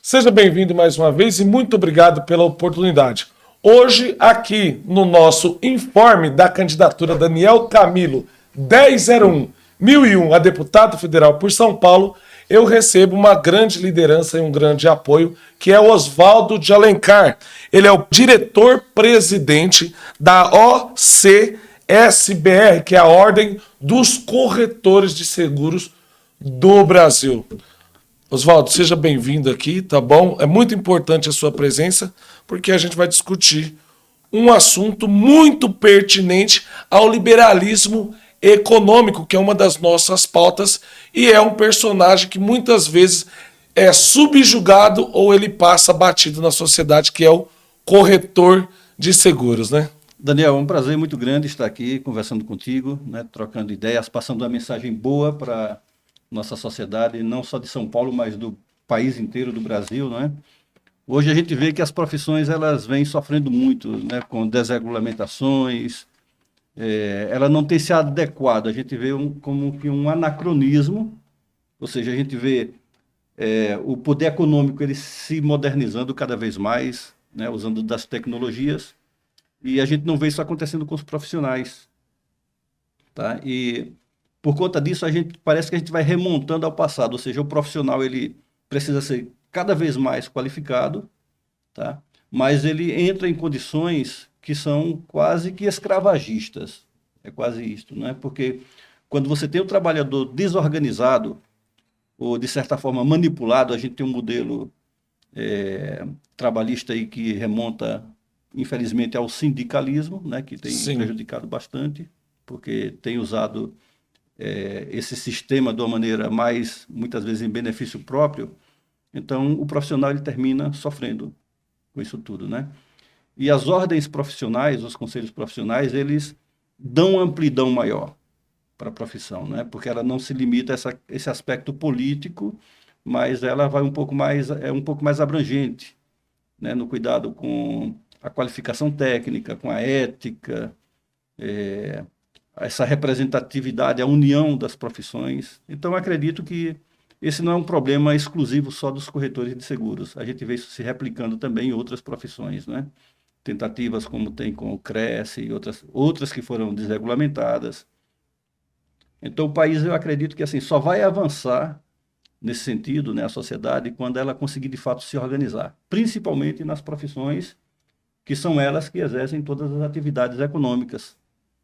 Seja bem-vindo mais uma vez e muito obrigado pela oportunidade. Hoje, aqui no nosso informe da candidatura Daniel Camilo 1001-1001 a deputado federal por São Paulo, eu recebo uma grande liderança e um grande apoio, que é o Oswaldo de Alencar. Ele é o diretor-presidente da OCSBR, que é a Ordem dos Corretores de Seguros do Brasil. Oswaldo, seja bem-vindo aqui, tá bom? É muito importante a sua presença, porque a gente vai discutir um assunto muito pertinente ao liberalismo econômico, que é uma das nossas pautas, e é um personagem que muitas vezes é subjugado ou ele passa batido na sociedade, que é o corretor de seguros, né? Daniel, é um prazer muito grande estar aqui conversando contigo, né, trocando ideias, passando uma mensagem boa para nossa sociedade, não só de São Paulo, mas do país inteiro, do Brasil, né? Hoje a gente vê que as profissões elas vêm sofrendo muito, né, com desregulamentações, ela não tem se adequado, a gente vê como que um anacronismo, ou seja, a gente vê o poder econômico ele se modernizando cada vez mais, né, usando das tecnologias, e a gente não vê isso acontecendo com os profissionais, tá? E por conta disso, parece que a gente vai remontando ao passado, ou seja, o profissional ele precisa ser cada vez mais qualificado, tá? Mas ele entra em condições que são quase que escravagistas. É quase isto, né? Porque quando você tem o trabalhador desorganizado, ou de certa forma manipulado, a gente tem um modelo trabalhista aí que remonta, infelizmente, ao sindicalismo, né? Que tem prejudicado bastante, porque tem usado esse sistema de uma maneira mais, muitas vezes, em benefício próprio. Então, o profissional ele termina sofrendo com isso tudo, né? E as ordens profissionais, os conselhos profissionais, eles dão amplidão maior para a profissão, né? Porque ela não se limita a esse aspecto político, mas ela vai um pouco mais abrangente, né? No cuidado com a qualificação técnica, com a ética, essa representatividade, a união das profissões. Então, eu acredito que esse não é um problema exclusivo só dos corretores de seguros. A gente vê isso se replicando também em outras profissões, né? Tentativas como tem com o CRES e outras que foram desregulamentadas. Então, o país, eu acredito que assim, só vai avançar nesse sentido, né, a sociedade, quando ela conseguir, de fato, se organizar, principalmente nas profissões que são elas que exercem todas as atividades econômicas.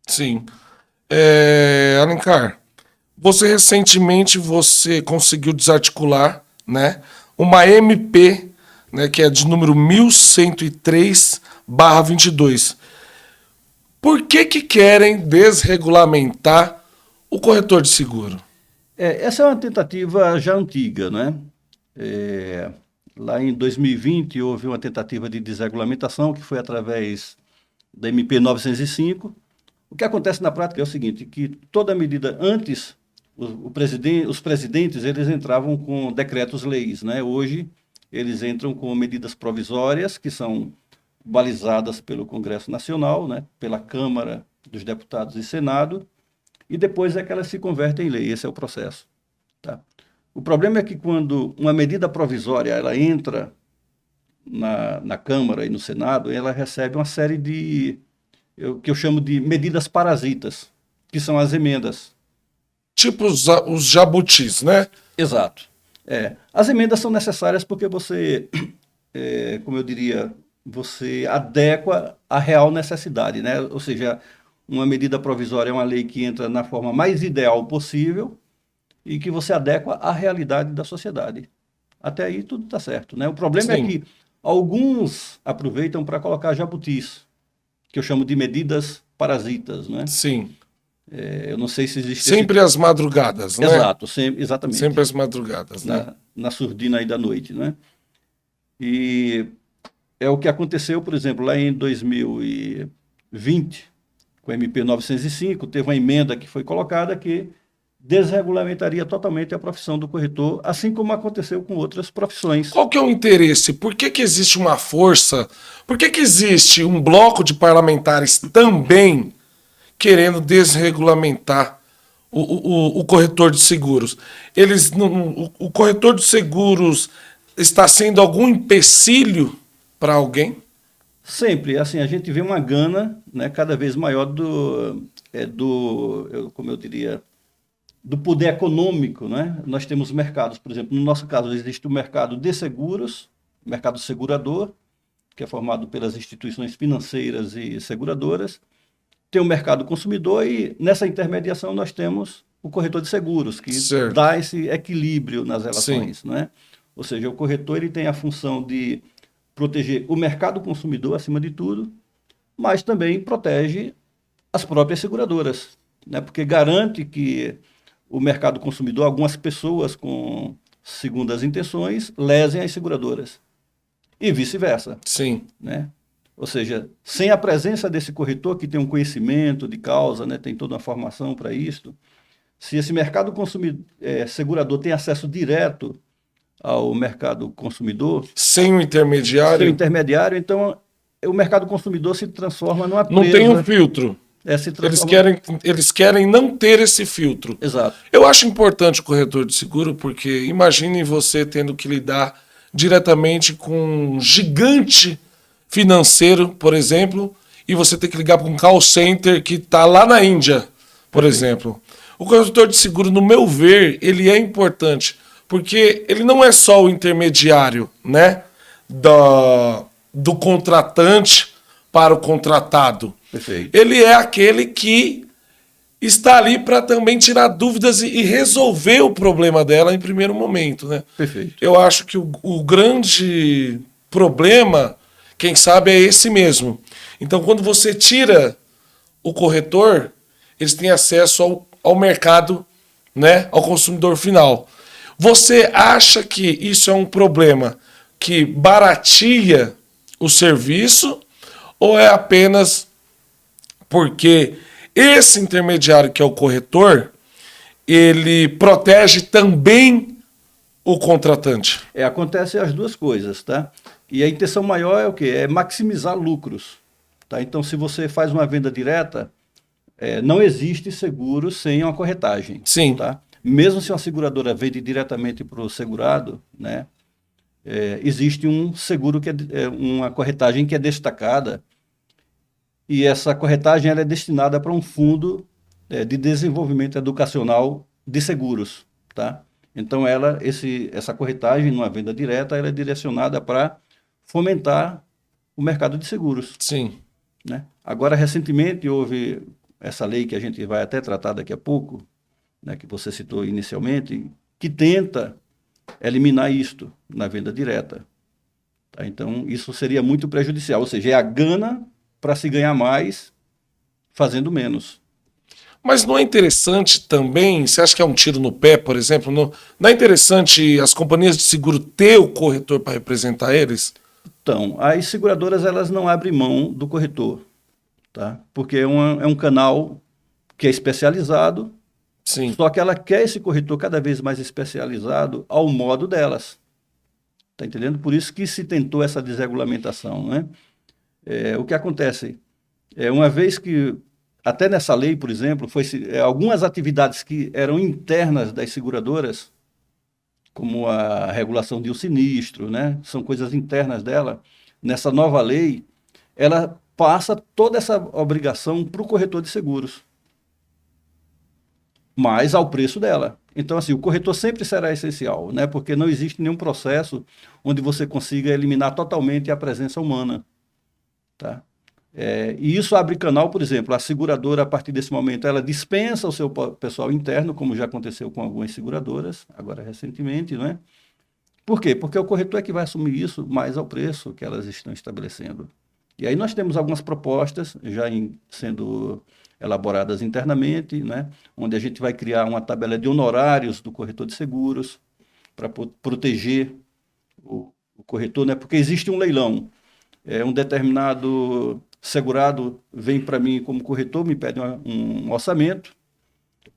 Sim. Alencar, recentemente você conseguiu desarticular, né, uma MP, né, que é de número 1103/22. Por que querem desregulamentar o corretor de seguro? Essa é uma tentativa já antiga, né? Lá em 2020 houve uma tentativa de desregulamentação que foi através da MP 905. O que acontece na prática é o seguinte, que toda medida antes, os presidentes eles entravam com decretos-leis, né? Hoje eles entram com medidas provisórias que são balizadas pelo Congresso Nacional, né? Pela Câmara dos Deputados e Senado, e depois é que elas se convertem em lei. Esse é o processo, tá? O problema é que quando uma medida provisória ela entra na Câmara e no Senado, ela recebe uma série de que eu chamo de medidas parasitas, que são as emendas. Tipo os jabutis, né? Exato. As emendas são necessárias porque você, como eu diria, você adequa à real necessidade, né? Ou seja, uma medida provisória é uma lei que entra na forma mais ideal possível e que você adequa à realidade da sociedade. Até aí tudo está certo, né? O problema é que alguns aproveitam para colocar jabutis, que eu chamo de medidas parasitas, né? Sim. Eu não sei se existe... Sempre às madrugadas, né? Exato, exatamente. Sempre às madrugadas, né? Na surdina aí da noite, né? E é o que aconteceu, por exemplo, lá em 2020, com a MP 905, teve uma emenda que foi colocada que desregulamentaria totalmente a profissão do corretor, assim como aconteceu com outras profissões. Qual que é o interesse? Por que existe uma força? Por que existe um bloco de parlamentares também querendo desregulamentar o corretor de seguros? O corretor de seguros está sendo algum empecilho para alguém? Sempre, assim, a gente vê uma gana, né, cada vez maior como eu diria, do poder econômico, né? Nós temos mercados, por exemplo, no nosso caso existe o mercado de seguros, mercado segurador, que é formado pelas instituições financeiras e seguradoras, tem o mercado consumidor e nessa intermediação nós temos o corretor de seguros, que Certo. dá esse equilíbrio nas Sim. relações, né? Ou seja, o corretor ele tem a função de proteger o mercado consumidor acima de tudo, mas também protege as próprias seguradoras, né? Porque garante que o mercado consumidor, algumas pessoas com segundas intenções, lesem as seguradoras e vice-versa, Sim. né? Ou seja, sem a presença desse corretor que tem um conhecimento de causa, né, tem toda uma formação para isso, se esse mercado segurador tem acesso direto ao mercado consumidor, Sem o sem intermediário, o intermediário, então o mercado consumidor se transforma numa não presa. tem um filtro. Se transforma... Eles querem não ter esse filtro. Exato. Eu acho importante o corretor de seguro, porque imagine você tendo que lidar diretamente com um gigante financeiro, por exemplo, e você ter que ligar para um call center que está lá na Índia, por exemplo. O corretor de seguro, no meu ver, ele é importante, porque ele não é só o intermediário, né, do contratante para o contratado. Perfeito. Ele é aquele que está ali para também tirar dúvidas e resolver o problema dela em primeiro momento, né? Perfeito. Eu acho que o grande problema, quem sabe, é esse mesmo. Então, quando você tira o corretor, eles têm acesso ao mercado, né, ao consumidor final. Você acha que isso é um problema que barateia o serviço ou é apenas porque esse intermediário, que é o corretor, ele protege também o contratante? Acontece as duas coisas, tá? E a intenção maior é o quê? É maximizar lucros, tá? Então, se você faz uma venda direta, não existe seguro sem uma corretagem. Sim. Tá? Mesmo se uma seguradora vende diretamente para o segurado, né? Existe um seguro uma corretagem que é destacada, e essa corretagem ela é destinada para um fundo de desenvolvimento educacional de seguros, tá? Então essa corretagem numa venda direta ela é direcionada para fomentar o mercado de seguros. Sim. Né? Agora, recentemente houve essa lei que a gente vai até tratar daqui a pouco, né, que você citou inicialmente, que tenta eliminar isto na venda direta. Tá? Então, isso seria muito prejudicial, ou seja, é a gana para se ganhar mais fazendo menos. Mas não é interessante também, você acha que é um tiro no pé, por exemplo, não é interessante as companhias de seguro ter o corretor para representar eles? Então, as seguradoras elas não abrem mão do corretor, tá? Porque é um canal que é especializado. Sim. Só que ela quer esse corretor cada vez mais especializado ao modo delas. Está entendendo? Por isso que se tentou essa desregulamentação, né? O que acontece? Uma vez que, até nessa lei, por exemplo, algumas atividades que eram internas das seguradoras, como a regulação de um sinistro, né? São coisas internas dela. Nessa nova lei, ela passa toda essa obrigação para o corretor de seguros, mas ao preço dela. Então, assim, o corretor sempre será essencial, né? Porque não existe nenhum processo onde você consiga eliminar totalmente a presença humana, tá? E isso abre canal, por exemplo, a seguradora, a partir desse momento, ela dispensa o seu pessoal interno, como já aconteceu com algumas seguradoras, agora recentemente, né? Por quê? Porque o corretor é que vai assumir isso mais ao preço que elas estão estabelecendo. E aí nós temos algumas propostas já sendo elaboradas internamente, né, onde a gente vai criar uma tabela de honorários do corretor de seguros para proteger o corretor, né, porque existe um leilão. Um determinado segurado vem para mim como corretor, me pede um orçamento.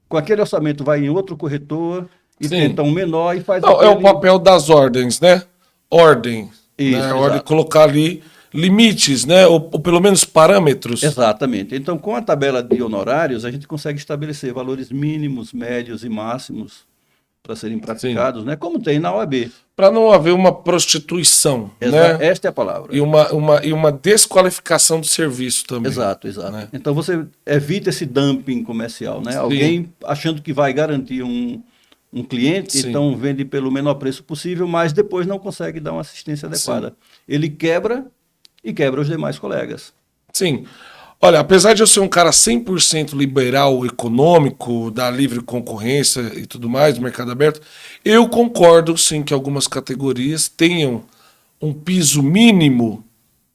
Com aquele orçamento vai em outro corretor e Sim. tenta um menor e faz Não, é o papel das ordens, né? Ordem. Isso, né? Ordem, colocar ali limites, né? Ou pelo menos parâmetros. Exatamente. Então, com a tabela de honorários, a gente consegue estabelecer valores mínimos, médios e máximos para serem praticados, né? Como tem na OAB. Para não haver uma prostituição, né? Esta é a palavra. E uma desqualificação do serviço também. Exato. Né? Então você evita esse dumping comercial, né? Sim. Alguém achando que vai garantir um cliente, Sim. então vende pelo menor preço possível, mas depois não consegue dar uma assistência adequada. Sim. Ele quebra os demais colegas. Sim. Olha, apesar de eu ser um cara 100% liberal econômico, da livre concorrência e tudo mais, do mercado aberto, eu concordo sim que algumas categorias tenham um piso mínimo,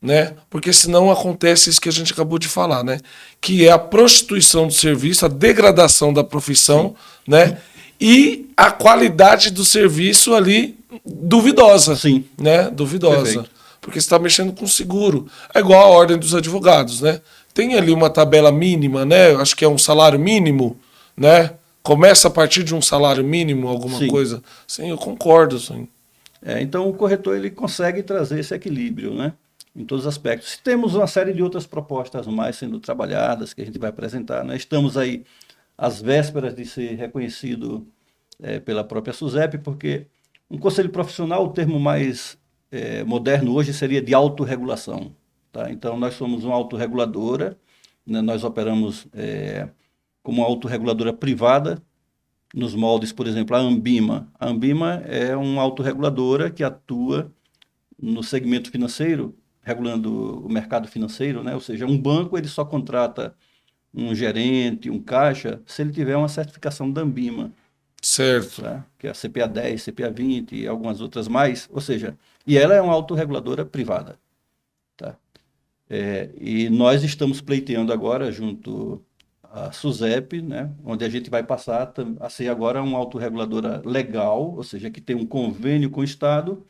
né? Porque senão acontece isso que a gente acabou de falar, né? Que é a prostituição do serviço, a degradação da profissão, né? E a qualidade do serviço ali duvidosa. Sim. Né? Duvidosa. Perfeito. Porque você está mexendo com seguro. É igual a ordem dos advogados, né? Tem ali uma tabela mínima, né? Acho que é um salário mínimo, né? Começa a partir de um salário mínimo, alguma coisa. Sim, eu concordo, sim. Então o corretor ele consegue trazer esse equilíbrio, né? Em todos os aspectos. Temos uma série de outras propostas mais sendo trabalhadas que a gente vai apresentar, né? Estamos aí às vésperas de ser reconhecido pela própria SUSEP, porque um conselho profissional, o termo mais moderno hoje seria de autorregulação. Tá? Então, nós somos uma autorreguladora, né? Nós operamos como uma autorreguladora privada, nos moldes, por exemplo, a Anbima. A Anbima é uma autorreguladora que atua no segmento financeiro, regulando o mercado financeiro, né? Ou seja, um banco ele só contrata um gerente, um caixa, se ele tiver uma certificação da Anbima. Certo. Tá? Que é a CPA 10, CPA 20 e algumas outras mais. Ou seja, e ela é uma autorreguladora privada. Tá? E nós estamos pleiteando agora, junto à SUSEP, né? Onde a gente vai passar a ser agora uma autorreguladora legal, ou seja, que tem um convênio com o Estado,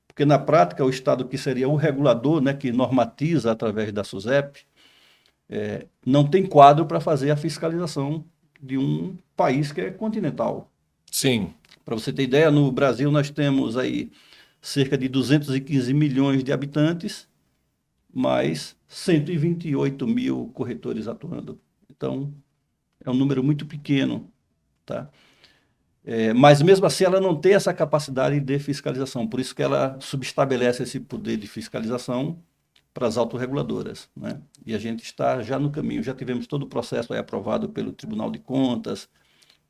porque na prática o Estado que seria o regulador, né, que normatiza através da SUSEP, não tem quadro para fazer a fiscalização de um país que é continental. Sim. Para você ter ideia, no Brasil nós temos aí cerca de 215 milhões de habitantes, mais 128 mil corretores atuando. Então, é um número muito pequeno. Tá? Mas mesmo assim ela não tem essa capacidade de fiscalização, por isso que ela subestabelece esse poder de fiscalização para as autorreguladoras, né? E a gente está já no caminho, já tivemos todo o processo aí aprovado pelo Tribunal de Contas,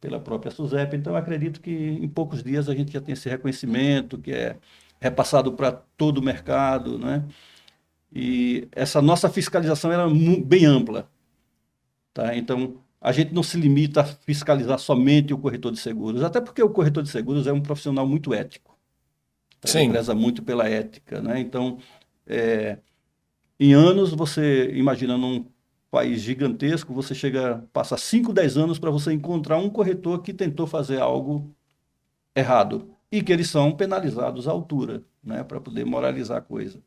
pela própria SUSEP, então eu acredito que em poucos dias a gente já tem esse reconhecimento, que é repassado para todo o mercado, né? E essa nossa fiscalização era bem ampla, tá? Então, a gente não se limita a fiscalizar somente o corretor de seguros, até porque o corretor de seguros é um profissional muito ético. Sim. Ele preza muito pela ética, né? Então, em anos, você imagina num país gigantesco, você passa 5, 10 anos para você encontrar um corretor que tentou fazer algo errado e que eles são penalizados à altura, né? Para poder moralizar a coisa.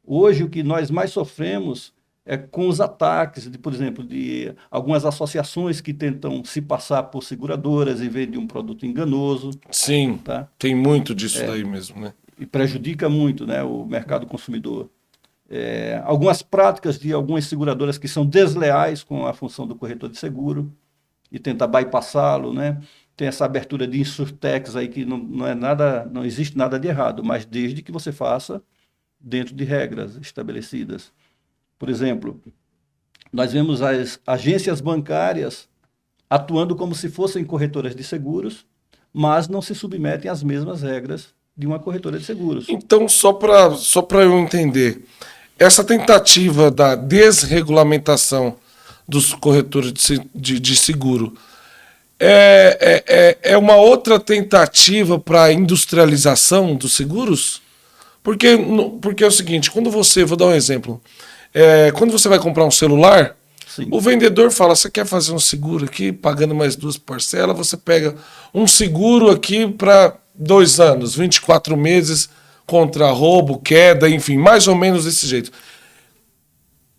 Hoje, o que nós mais sofremos é com os ataques, por exemplo, de algumas associações que tentam se passar por seguradoras e vendem um produto enganoso. Sim, tá? Tem muito disso daí mesmo, né? E prejudica muito, né, o mercado consumidor. Algumas práticas de algumas seguradoras que são desleais com a função do corretor de seguro e tenta bypassá-lo, né? Tem essa abertura de insurtechs aí que não existe nada de errado, mas desde que você faça dentro de regras estabelecidas. Por exemplo, nós vemos as agências bancárias atuando como se fossem corretoras de seguros, mas não se submetem às mesmas regras de uma corretora de seguros. Então, só para eu entender, essa tentativa da desregulamentação dos corretores de seguro é uma outra tentativa para a industrialização dos seguros? Porque é o seguinte, vou dar um exemplo, quando você vai comprar um celular, sim, o vendedor fala, você quer fazer um seguro aqui, pagando mais 2 parcelas, você pega um seguro aqui para 2 anos, 24 meses, contra roubo, queda, enfim, mais ou menos desse jeito.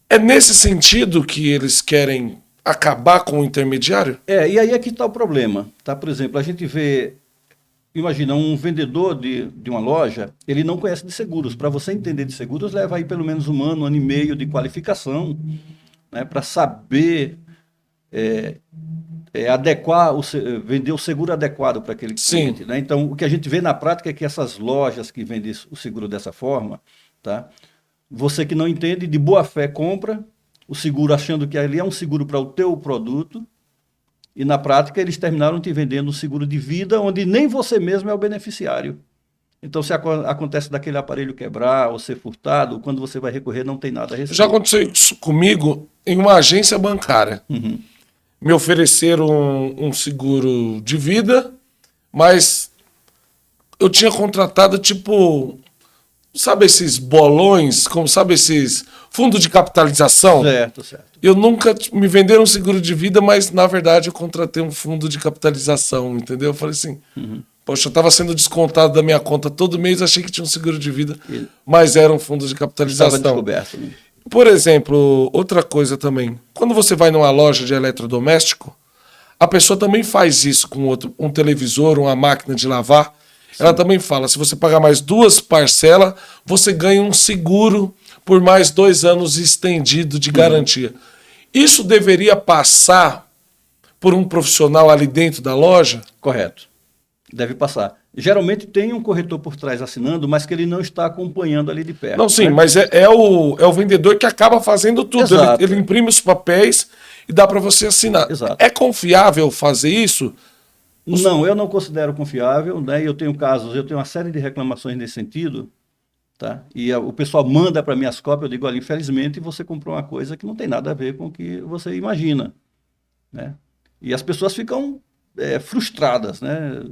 É nesse sentido que eles querem acabar com o intermediário? E aí é que está o problema. Tá? Por exemplo, a gente vê, imagina, um vendedor de uma loja, ele não conhece de seguros. Para você entender de seguros, leva aí pelo menos 1 ano, 1 ano e meio de qualificação, né, para saber adequar, vender o seguro adequado para aquele Sim. cliente, né? Então, o que a gente vê na prática é que essas lojas que vendem o seguro dessa forma, tá? Você que não entende, de boa fé compra o seguro achando que ali é um seguro para o teu produto, e na prática eles terminaram te vendendo um seguro de vida onde nem você mesmo é o beneficiário. Então, se acontece daquele aparelho quebrar ou ser furtado, quando você vai recorrer, não tem nada a Já respeito. aconteceu isso comigo em uma agência bancária. Me ofereceram um seguro de vida, mas eu tinha contratado, tipo, sabe esses bolões, como sabe esses fundo de capitalização? Certo, certo. Eu nunca me venderam um seguro de vida, mas na verdade eu contratei um fundo de capitalização, entendeu? Eu falei assim, poxa, eu estava sendo descontado da minha conta todo mês, achei que tinha um seguro de vida, mas era um fundo de Estava capitalização. descoberto. Né? Por exemplo, outra coisa também, quando você vai numa loja de eletrodoméstico, a pessoa também faz isso com um televisor, uma máquina de lavar. Sim. Ela também fala, se você pagar mais 2 parcelas, você ganha um seguro por mais 2 anos estendido de garantia. Isso deveria passar por um profissional ali dentro da loja? Correto. Deve passar. Geralmente tem um corretor por trás assinando, mas que ele não está acompanhando ali de perto. Não, sim, né? mas é o vendedor que acaba fazendo tudo. Ele imprime os papéis e dá para você assinar. Exato. É confiável fazer isso? Não, eu não considero confiável, né? Eu tenho uma série de reclamações nesse sentido, tá? E o pessoal manda para mim as cópias, eu digo, olha, infelizmente você comprou uma coisa que não tem nada a ver com o que você imagina, né? E as pessoas ficam frustradas, né?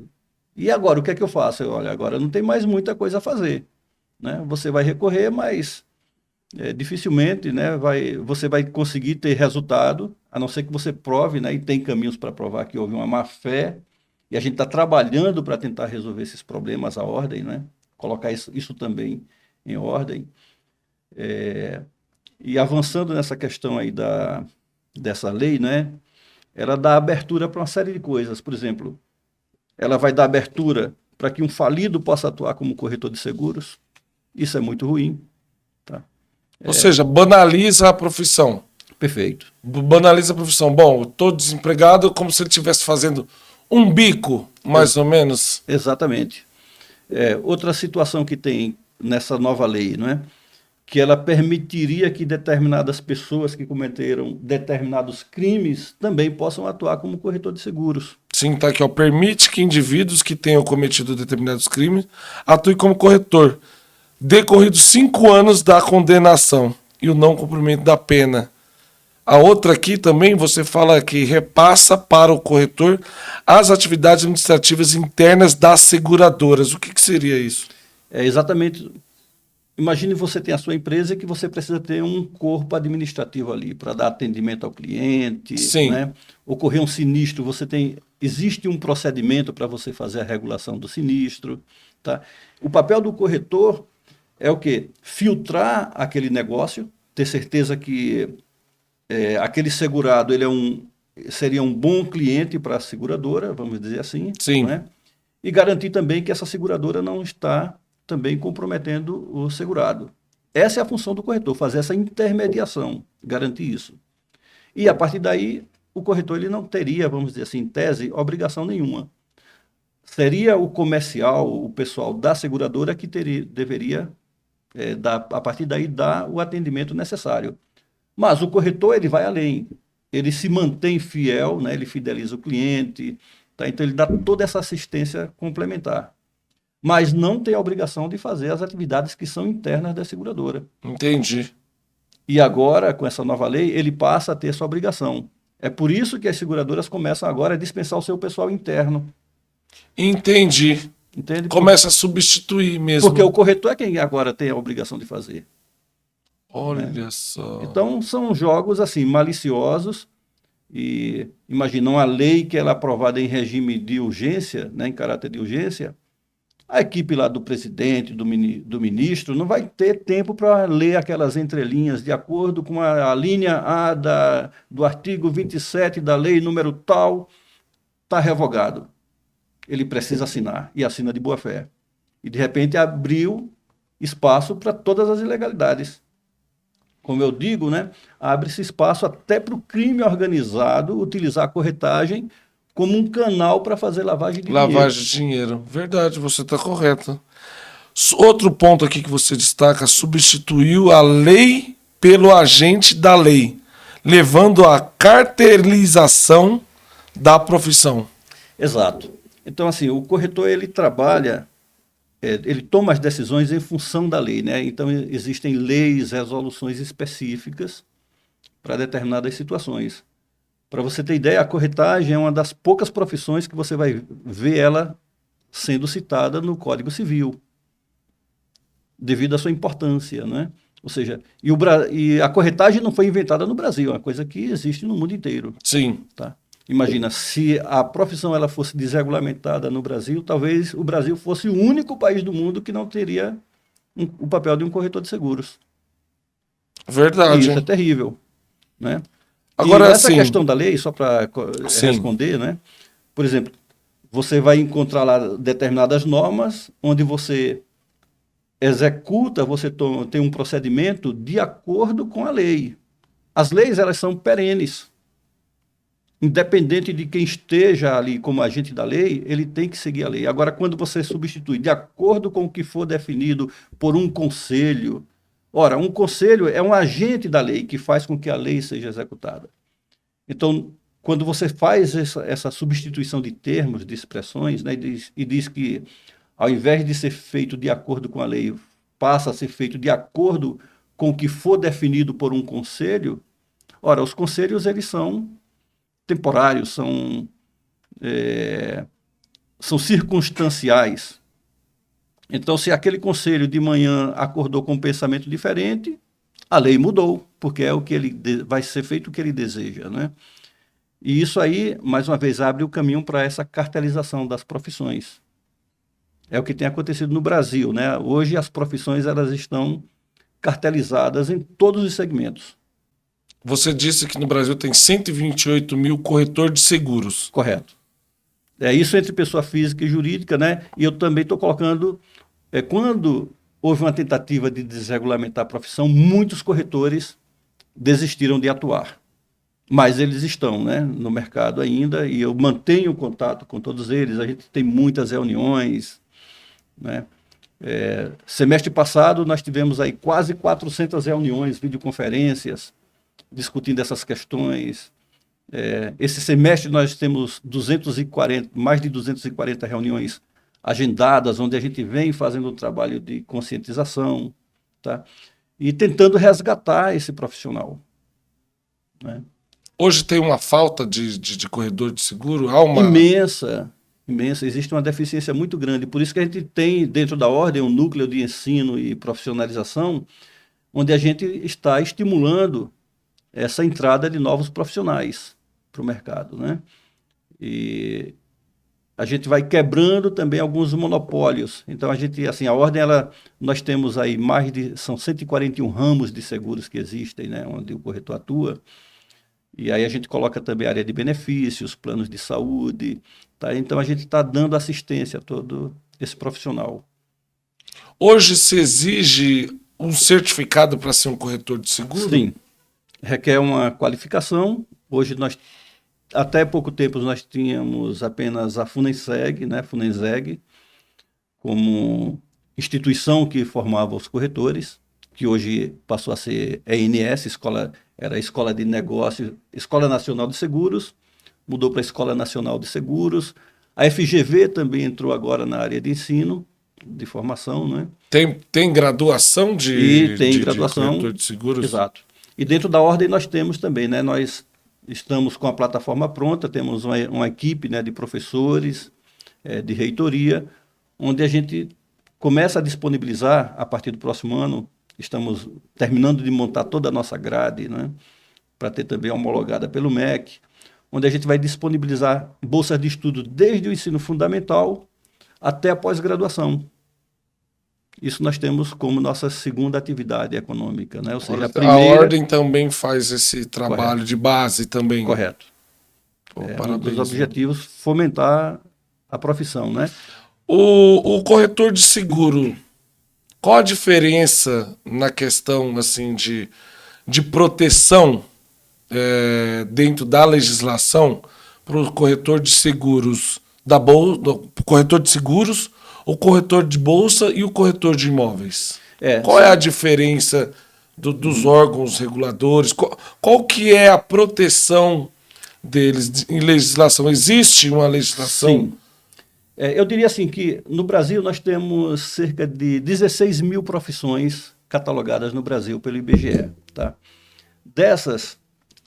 E agora, o que é que eu faço? Olha, agora não tem mais muita coisa a fazer, né? Você vai recorrer, mas dificilmente, né, você vai conseguir ter resultado, a não ser que você prove, né? E tem caminhos para provar que houve uma má-fé, e a gente está trabalhando para tentar resolver esses problemas à ordem, né? Colocar isso também em ordem. E avançando nessa questão aí dessa lei, né? Ela dá abertura para uma série de coisas. Por exemplo, ela vai dar abertura para que um falido possa atuar como corretor de seguros. Isso é muito ruim. Tá? Ou seja, banaliza a profissão. Perfeito. Banaliza a profissão. Bom, eu estou desempregado como se ele estivesse fazendo um bico, mais ou menos. Exatamente. Outra situação que tem nessa nova lei, não é? Que ela permitiria que determinadas pessoas que cometeram determinados crimes também possam atuar como corretor de seguros. Sim, tá aqui, ó. Permite que indivíduos que tenham cometido determinados crimes atuem como corretor, decorridos 5 anos da condenação e o não cumprimento da pena. A outra aqui também, você fala que repassa para o corretor as atividades administrativas internas das seguradoras. O que seria isso? Exatamente. Imagine você tem a sua empresa e que você precisa ter um corpo administrativo ali para dar atendimento ao cliente. Sim. Né? Ocorrer um sinistro, existe um procedimento para você fazer a regulação do sinistro. Tá? O papel do corretor é o quê? Filtrar aquele negócio, ter certeza que aquele segurado seria um bom cliente para a seguradora, vamos dizer assim. Sim. Né? E garantir também que essa seguradora não está também comprometendo o segurado. Essa é a função do corretor, fazer essa intermediação, garantir isso. E a partir daí, o corretor ele não teria, vamos dizer assim, em tese, obrigação nenhuma. Seria o comercial, o pessoal da seguradora que deveria, a partir daí, dar o atendimento necessário. Mas o corretor ele vai além, ele se mantém fiel, né? Ele fideliza o cliente, tá? Então ele dá toda essa assistência complementar. Mas não tem a obrigação de fazer as atividades que são internas da seguradora. Entendi. E agora, com essa nova lei, ele passa a ter essa obrigação. É por isso que as seguradoras começam agora a dispensar o seu pessoal interno. Entendi. Entende? Começa a substituir mesmo. Porque o corretor é quem agora tem a obrigação de fazer. Olha só. Então, são jogos assim maliciosos. E imagina uma lei que ela é aprovada em regime de urgência, né, em caráter de urgência, a equipe lá do presidente, do ministro, não vai ter tempo para ler aquelas entrelinhas de acordo com a linha A do artigo 27 da lei número tal, está revogado. Ele precisa assinar, e assina de boa fé. E, de repente, abriu espaço para todas as ilegalidades. como eu digo, né, abre-se espaço até para o crime organizado utilizar a corretagem como um canal para fazer lavagem de dinheiro. Lavagem de dinheiro. Verdade, você está correto. Outro ponto aqui que você destaca, substituiu a lei pelo agente da lei, levando à cartelização da profissão. Exato. Então, assim, o corretor, ele trabalha, ele toma as decisões em função da lei, né? Então, existem leis, resoluções específicas para determinadas situações. Para você ter ideia, a corretagem é uma das poucas profissões que você vai ver ela sendo citada no Código Civil, devido à sua importância, né? Ou seja, e a corretagem não foi inventada no Brasil, é uma coisa que existe no mundo inteiro. Sim. Tá? Imagina, se a profissão ela fosse desregulamentada no Brasil, talvez o Brasil fosse o único país do mundo que não teria o papel de um corretor de seguros. Verdade. E isso é terrível, né? Agora, e essa assim, questão da lei, só para sim, responder, né? Por exemplo, você vai encontrar lá determinadas normas onde você executa, você tem um procedimento de acordo com a lei. As leis, elas são perenes. Independente de quem esteja ali como agente da lei, ele tem que seguir a lei. Agora, quando você substitui de acordo com o que for definido por um conselho, ora, um conselho é um agente da lei que faz com que a lei seja executada. Então, quando você faz essa substituição de termos, de expressões, né, e diz que, ao invés de ser feito de acordo com a lei, passa a ser feito de acordo com o que for definido por um conselho, ora, os conselhos, eles são temporários, são circunstanciais. Então, se aquele conselho de manhã acordou com um pensamento diferente, a lei mudou, porque é o que vai ser feito o que ele deseja, né? E isso aí, mais uma vez, abre o caminho para essa cartelização das profissões. É o que tem acontecido no Brasil, né? Hoje as profissões elas estão cartelizadas em todos os segmentos. Você disse que no Brasil tem 128 mil corretores de seguros. Correto. É isso entre pessoa física e jurídica, né? E eu também estou colocando, quando houve uma tentativa de desregulamentar a profissão, muitos corretores desistiram de atuar. Mas eles estão, né, no mercado ainda, e eu mantenho contato com todos eles. A gente tem muitas reuniões, né? Semestre passado nós tivemos aí quase 400 reuniões, videoconferências, discutindo essas questões. Esse semestre nós temos mais de 240 reuniões agendadas, onde a gente vem fazendo um trabalho de conscientização, tá? E tentando resgatar esse profissional, né? Hoje tem uma falta de corredor de seguro? Imensa. Existe uma deficiência muito grande. Por isso que a gente tem dentro da Ordem um núcleo de ensino e profissionalização, onde a gente está estimulando essa entrada de novos profissionais para o mercado, né? E a gente vai quebrando também alguns monopólios. Então, a Ordem, nós temos aí são 141 ramos de seguros que existem, né, onde o corretor atua. E aí a gente coloca também a área de benefícios, planos de saúde, tá? Então a gente está dando assistência a todo esse profissional. Hoje se exige um certificado para ser um corretor de seguro? Sim, requer uma qualificação. Hoje até pouco tempo nós tínhamos apenas a FUNESEG, né, FUNESEG, como instituição que formava os corretores, que hoje passou a ser ENS, era a Escola de Negócios, Escola Nacional de Seguros, mudou para a Escola Nacional de Seguros. A FGV também entrou agora na área de ensino, de formação, né? Tem graduação de graduação, corretor de seguros? Exato. E dentro da Ordem nós temos também, né? Nós estamos com a plataforma pronta, temos uma equipe, né, de professores, de reitoria, onde a gente começa a disponibilizar, a partir do próximo ano, estamos terminando de montar toda a nossa grade, né, para ter também homologada pelo MEC, onde a gente vai disponibilizar bolsas de estudo desde o ensino fundamental até a pós-graduação. Isso nós temos como nossa segunda atividade econômica, né? Ou seja, a Ordem também faz esse trabalho Correto. De base também. Correto. Parabéns. Um dos objetivos, fomentar a profissão, né? O corretor de seguro, qual a diferença na questão assim de de proteção dentro da legislação para o corretor de seguros da bolsa, corretor de seguros, o corretor de bolsa e o corretor de imóveis? Qual é a diferença dos órgãos reguladores? Qual que é a proteção deles em legislação? Existe uma legislação? Sim. Eu diria assim que no Brasil nós temos cerca de 16 mil profissões catalogadas no Brasil pelo IBGE. Tá? Dessas,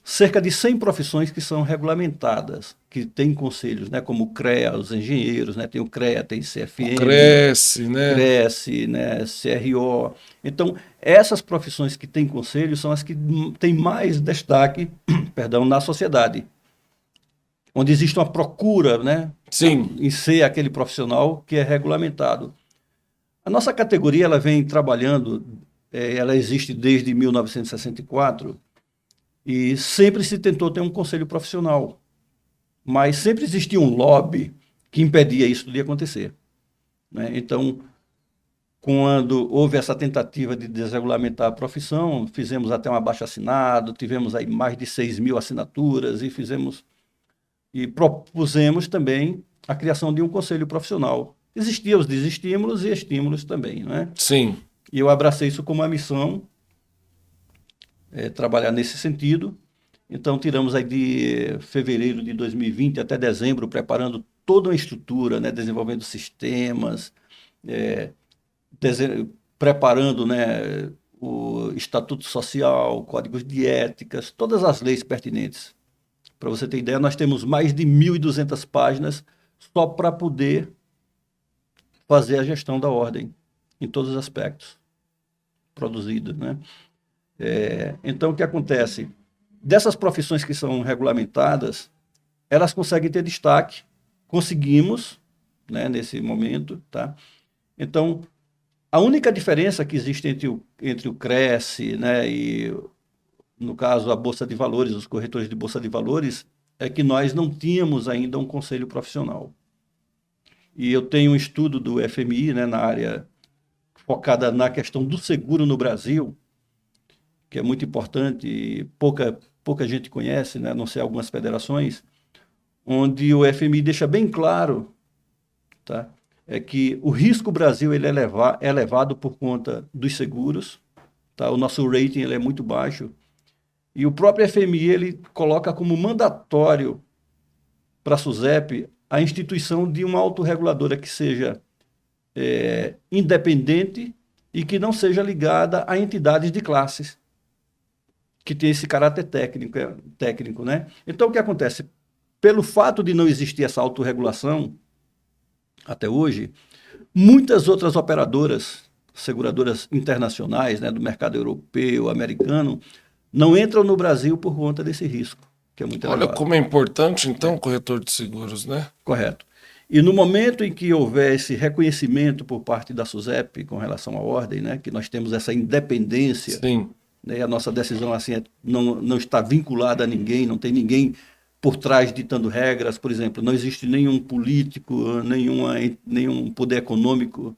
cerca de 100 profissões que são regulamentadas, que têm conselhos, né, como o CREA, os engenheiros, né, tem o CREA, tem CFM, Cresce, né? Cresce, né, CRO. Então, essas profissões que têm conselho são as que têm mais destaque, perdão, na sociedade, onde existe uma procura, né, Sim. em ser aquele profissional que é regulamentado. A nossa categoria ela vem trabalhando, ela existe desde 1964 e sempre se tentou ter um conselho profissional, mas sempre existia um lobby que impedia isso de acontecer, né? Então, quando houve essa tentativa de desregulamentar a profissão, fizemos até um abaixo-assinado, tivemos aí mais de 6 mil assinaturas e propusemos também a criação de um conselho profissional. Existiam os desestímulos e estímulos também, né? Sim. E eu abracei isso como uma missão, trabalhar nesse sentido. Então, tiramos aí de fevereiro de 2020 até dezembro, preparando toda uma estrutura, né? Desenvolvendo sistemas, preparando, né? O Estatuto Social, códigos de éticas, todas as leis pertinentes. Para você ter ideia, nós temos mais de 1.200 páginas só para poder fazer a gestão da ordem, em todos os aspectos, produzido, né? Então, o que acontece? Dessas profissões que são regulamentadas, elas conseguem ter destaque, conseguimos, né, nesse momento, tá? Então, a única diferença que existe entre o Cresce, né, e, no caso, a Bolsa de Valores, os corretores de Bolsa de Valores, é que nós não tínhamos ainda um conselho profissional. E eu tenho um estudo do FMI, né, na área focada na questão do seguro no Brasil, que é muito importante e pouca gente conhece, né, a não ser algumas federações, onde o FMI deixa bem claro, tá, que o risco Brasil ele é elevado por conta dos seguros, tá, o nosso rating ele é muito baixo, e o próprio FMI ele coloca como mandatório para a SUSEP a instituição de uma autorreguladora que seja independente e que não seja ligada a entidades de classes, que tem esse caráter técnico, né? Então, o que acontece? Pelo fato de não existir essa autorregulação, até hoje, muitas outras operadoras, seguradoras internacionais, né, do mercado europeu, americano, não entram no Brasil por conta desse risco, que é muito elevado. Olha como é importante, então, o corretor de seguros, né? Correto. E no momento em que houver esse reconhecimento por parte da SUSEP com relação à ordem, né, que nós temos essa independência, Sim. né, a nossa decisão assim, não está vinculada a ninguém, não tem ninguém por trás ditando regras, por exemplo, não existe nenhum político, nenhum poder econômico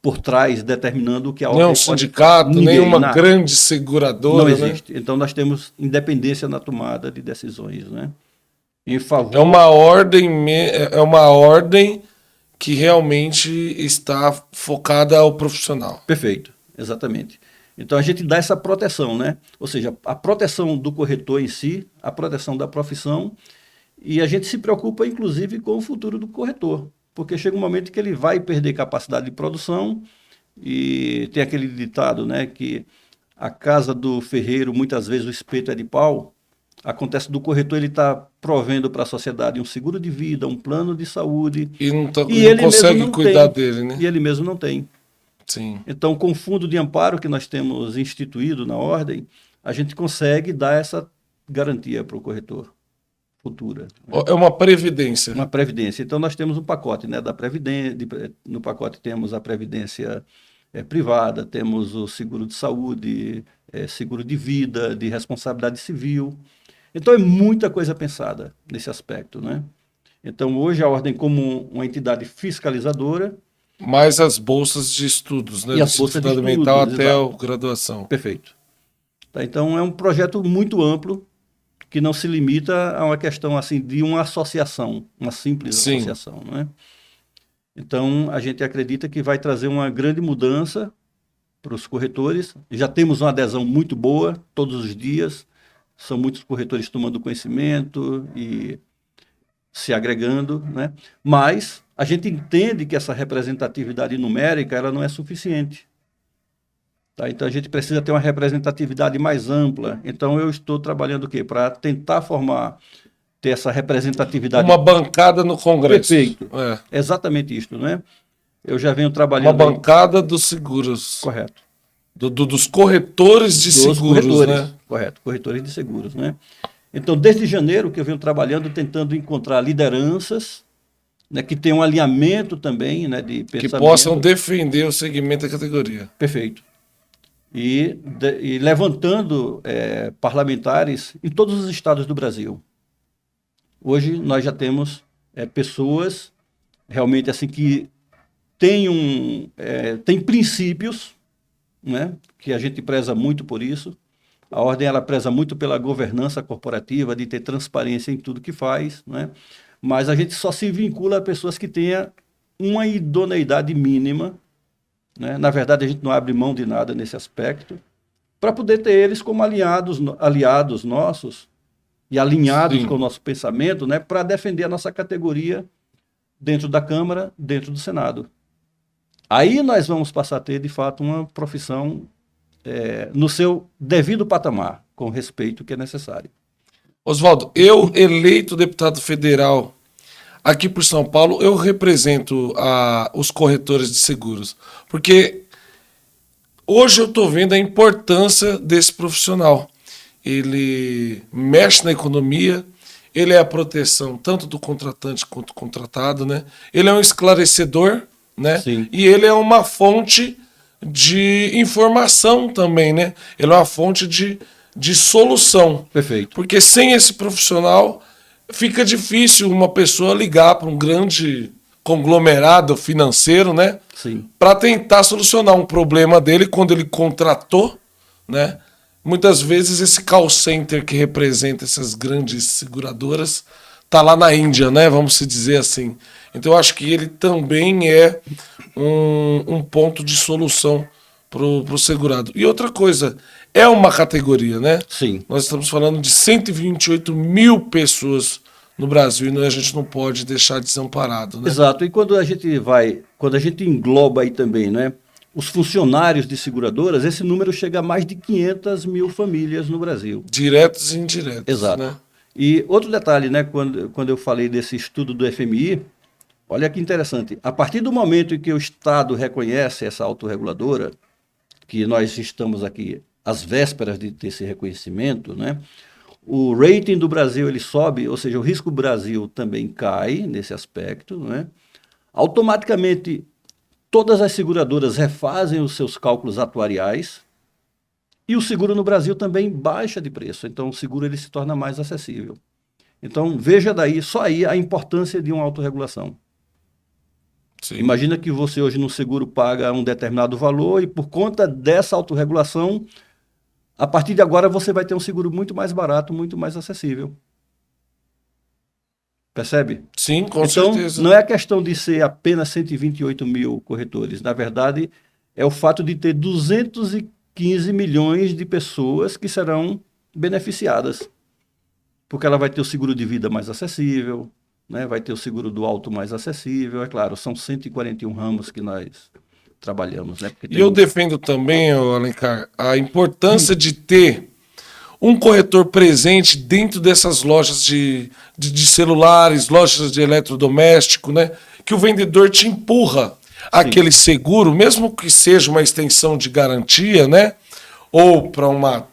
por trás determinando o que a ordem Nenhum sindicato, nenhuma grande seguradora. Não existe. Né? Então nós temos independência na tomada de decisões, né? Em favor... É uma ordem que realmente está focada ao profissional. Perfeito, exatamente. Então a gente dá essa proteção, né? Ou seja, a proteção do corretor em si, a proteção da profissão, e a gente se preocupa inclusive com o futuro do corretor, porque chega um momento que ele vai perder capacidade de produção, e tem aquele ditado, né, que a casa do ferreiro, muitas vezes o espeto é de pau. Acontece do corretor, ele está provendo para a sociedade um seguro de vida, um plano de saúde. E não consegue cuidar dele, né? E ele mesmo não tem. Sim. Então, com o fundo de amparo que nós temos instituído na ordem, a gente consegue dar essa garantia para o corretor futura. Né? É uma previdência. Uma previdência. Então, nós temos um pacote, né, da previdência. No pacote temos a previdência privada, temos o seguro de saúde, seguro de vida, de responsabilidade civil. Então, é muita coisa pensada nesse aspecto, né? Então, hoje a ordem como uma entidade fiscalizadora... Mais as bolsas de estudos, né? E as bolsas de fundamental estudos, até a graduação. Perfeito. Tá? Então, é um projeto muito amplo, que não se limita a uma questão assim de uma associação, uma simples Sim. associação, não é? Então, a gente acredita que vai trazer uma grande mudança para os corretores. Já temos uma adesão muito boa todos os dias, são muitos corretores tomando conhecimento e se agregando, né? Mas a gente entende que essa representatividade numérica ela não é suficiente. Tá? Então a gente precisa ter uma representatividade mais ampla. Então eu estou trabalhando o quê? Para tentar ter essa representatividade. Uma bancada no Congresso. Perfeito. É. Exatamente isso, né? Eu já venho Uma trabalhando. bancada dos seguros. Correto. Dos corretores de seguros, corretores, né? Correto, corretores de seguros, né? Então, desde janeiro que eu venho trabalhando, tentando encontrar lideranças, né, que tenham um alinhamento também, né, de pensamento. Que possam defender o segmento da categoria. Perfeito. E levantando parlamentares em todos os estados do Brasil. Hoje nós já temos pessoas realmente assim que têm princípios, né, que a gente preza muito por isso. A ordem ela preza muito pela governança corporativa, de ter transparência em tudo que faz, né? Mas a gente só se vincula a pessoas que tenham uma idoneidade mínima, né? Na verdade, a gente não abre mão de nada nesse aspecto, para poder ter eles como aliados nossos e alinhados Sim. com o nosso pensamento, né? Para defender a nossa categoria dentro da Câmara, dentro do Senado. Aí nós vamos passar a ter, de fato, uma profissão no seu devido patamar, com o respeito que é necessário. Oswaldo, eu, eleito deputado federal aqui por São Paulo, eu represento os corretores de seguros. Porque hoje eu estou vendo a importância desse profissional. Ele mexe na economia, ele é a proteção tanto do contratante quanto do contratado, né? Ele é um esclarecedor, né? Sim. E ele é uma fonte de informação também, né? Ele é uma fonte de solução. Perfeito. Porque sem esse profissional fica difícil uma pessoa ligar para um grande conglomerado financeiro, né? Sim. Para tentar solucionar um problema dele quando ele contratou, né? Muitas vezes esse call center que representa essas grandes seguradoras tá lá na Índia, né? Vamos se dizer assim. Então eu acho que ele também é um ponto de solução pro segurado. E outra coisa, é uma categoria, né? Sim. Nós estamos falando de 128 mil pessoas no Brasil e a gente não pode deixar desamparado, né? Exato. E quando a gente engloba aí também, né, os funcionários de seguradoras, esse número chega a mais de 500 mil famílias no Brasil. Diretos e indiretos. Exato. Né? E outro detalhe, né, quando eu falei desse estudo do FMI, olha que interessante. A partir do momento em que o Estado reconhece essa autorreguladora, que nós estamos aqui às vésperas de ter esse reconhecimento, né, o rating do Brasil ele sobe, ou seja, o risco Brasil também cai nesse aspecto, né? Automaticamente, todas as seguradoras refazem os seus cálculos atuariais e o seguro no Brasil também baixa de preço. Então, o seguro ele se torna mais acessível. Então, veja daí, só aí a importância de uma autorregulação. Sim. Imagina que você hoje no seguro paga um determinado valor e por conta dessa autorregulação, a partir de agora você vai ter um seguro muito mais barato, muito mais acessível. Percebe? Sim, com então, certeza. Não é a questão de ser apenas 128 mil corretores. Na verdade, é o fato de ter 215 milhões de pessoas que serão beneficiadas. Porque ela vai ter o seguro de vida mais acessível, né? Vai ter o seguro do auto mais acessível. É claro, são 141 ramos que nós trabalhamos. Né? E eu defendo também, Alencar, a importância de ter um corretor presente dentro dessas lojas de celulares, lojas de eletrodoméstico, né? Que o vendedor te empurra aquele seguro, mesmo que seja uma extensão de garantia, né? Ou para uma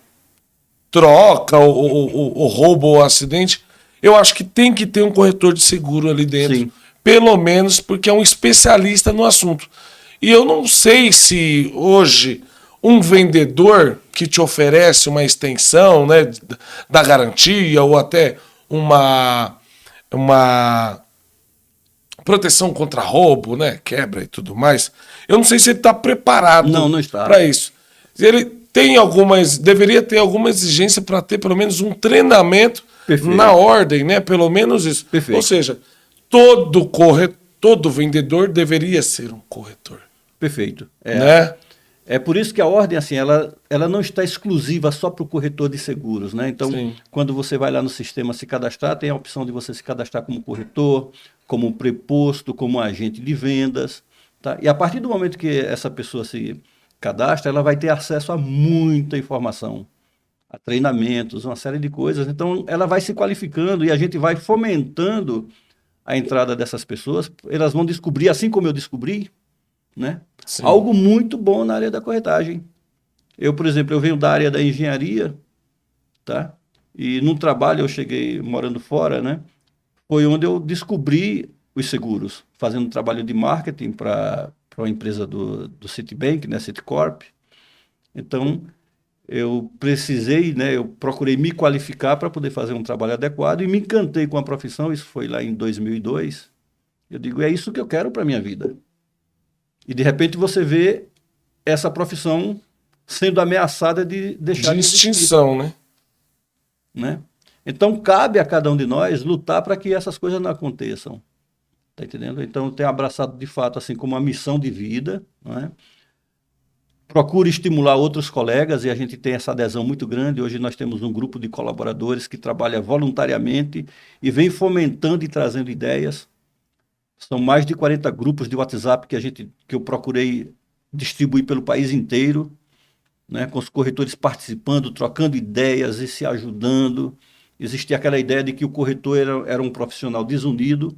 troca, ou roubo ou acidente. Eu acho que tem que ter um corretor de seguro ali dentro. Sim. Pelo menos porque é um especialista no assunto. E eu não sei se hoje um vendedor que te oferece uma extensão, né, da garantia ou até uma proteção contra roubo, né, quebra e tudo mais, eu não sei se ele está preparado Não está. para isso. deveria ter alguma exigência para ter pelo menos um treinamento Perfeito. na ordem, né? Pelo menos isso. Perfeito. Ou seja, todo vendedor deveria ser um corretor. Perfeito. Né? É por isso que a ordem, assim, ela não está exclusiva só para o corretor de seguros, né? Então, Sim. quando você vai lá no sistema se cadastrar, tem a opção de você se cadastrar como corretor, como preposto, como agente de vendas, tá? E a partir do momento que essa pessoa se cadastra, ela vai ter acesso a muita informação, a treinamentos, uma série de coisas. Então, ela vai se qualificando e a gente vai fomentando a entrada dessas pessoas. Elas vão descobrir, assim como eu descobri, né? Sim. Algo muito bom na área da corretagem. Eu, por exemplo, eu venho da área da engenharia, tá? E num trabalho eu cheguei morando fora, né? Foi onde eu descobri os seguros, fazendo um trabalho de marketing para uma empresa do Citibank, né? Citicorp. Então, eu precisei, né? Eu procurei me qualificar para poder fazer um trabalho adequado e me encantei com a profissão. Isso foi lá em 2002. Eu digo, é isso que eu quero para minha vida. E de repente você vê essa profissão sendo ameaçada de deixar De extinção, né? Então cabe a cada um de nós lutar para que essas coisas não aconteçam. Tá entendendo? Então eu tenho abraçado de fato assim como uma missão de vida, não é? Procuro estimular outros colegas e a gente tem essa adesão muito grande. Hoje nós temos um grupo de colaboradores que trabalha voluntariamente e vem fomentando e trazendo ideias. São mais de 40 grupos de WhatsApp que eu procurei distribuir pelo país inteiro, né, com os corretores participando, trocando ideias e se ajudando. Existia aquela ideia de que o corretor era um profissional desunido.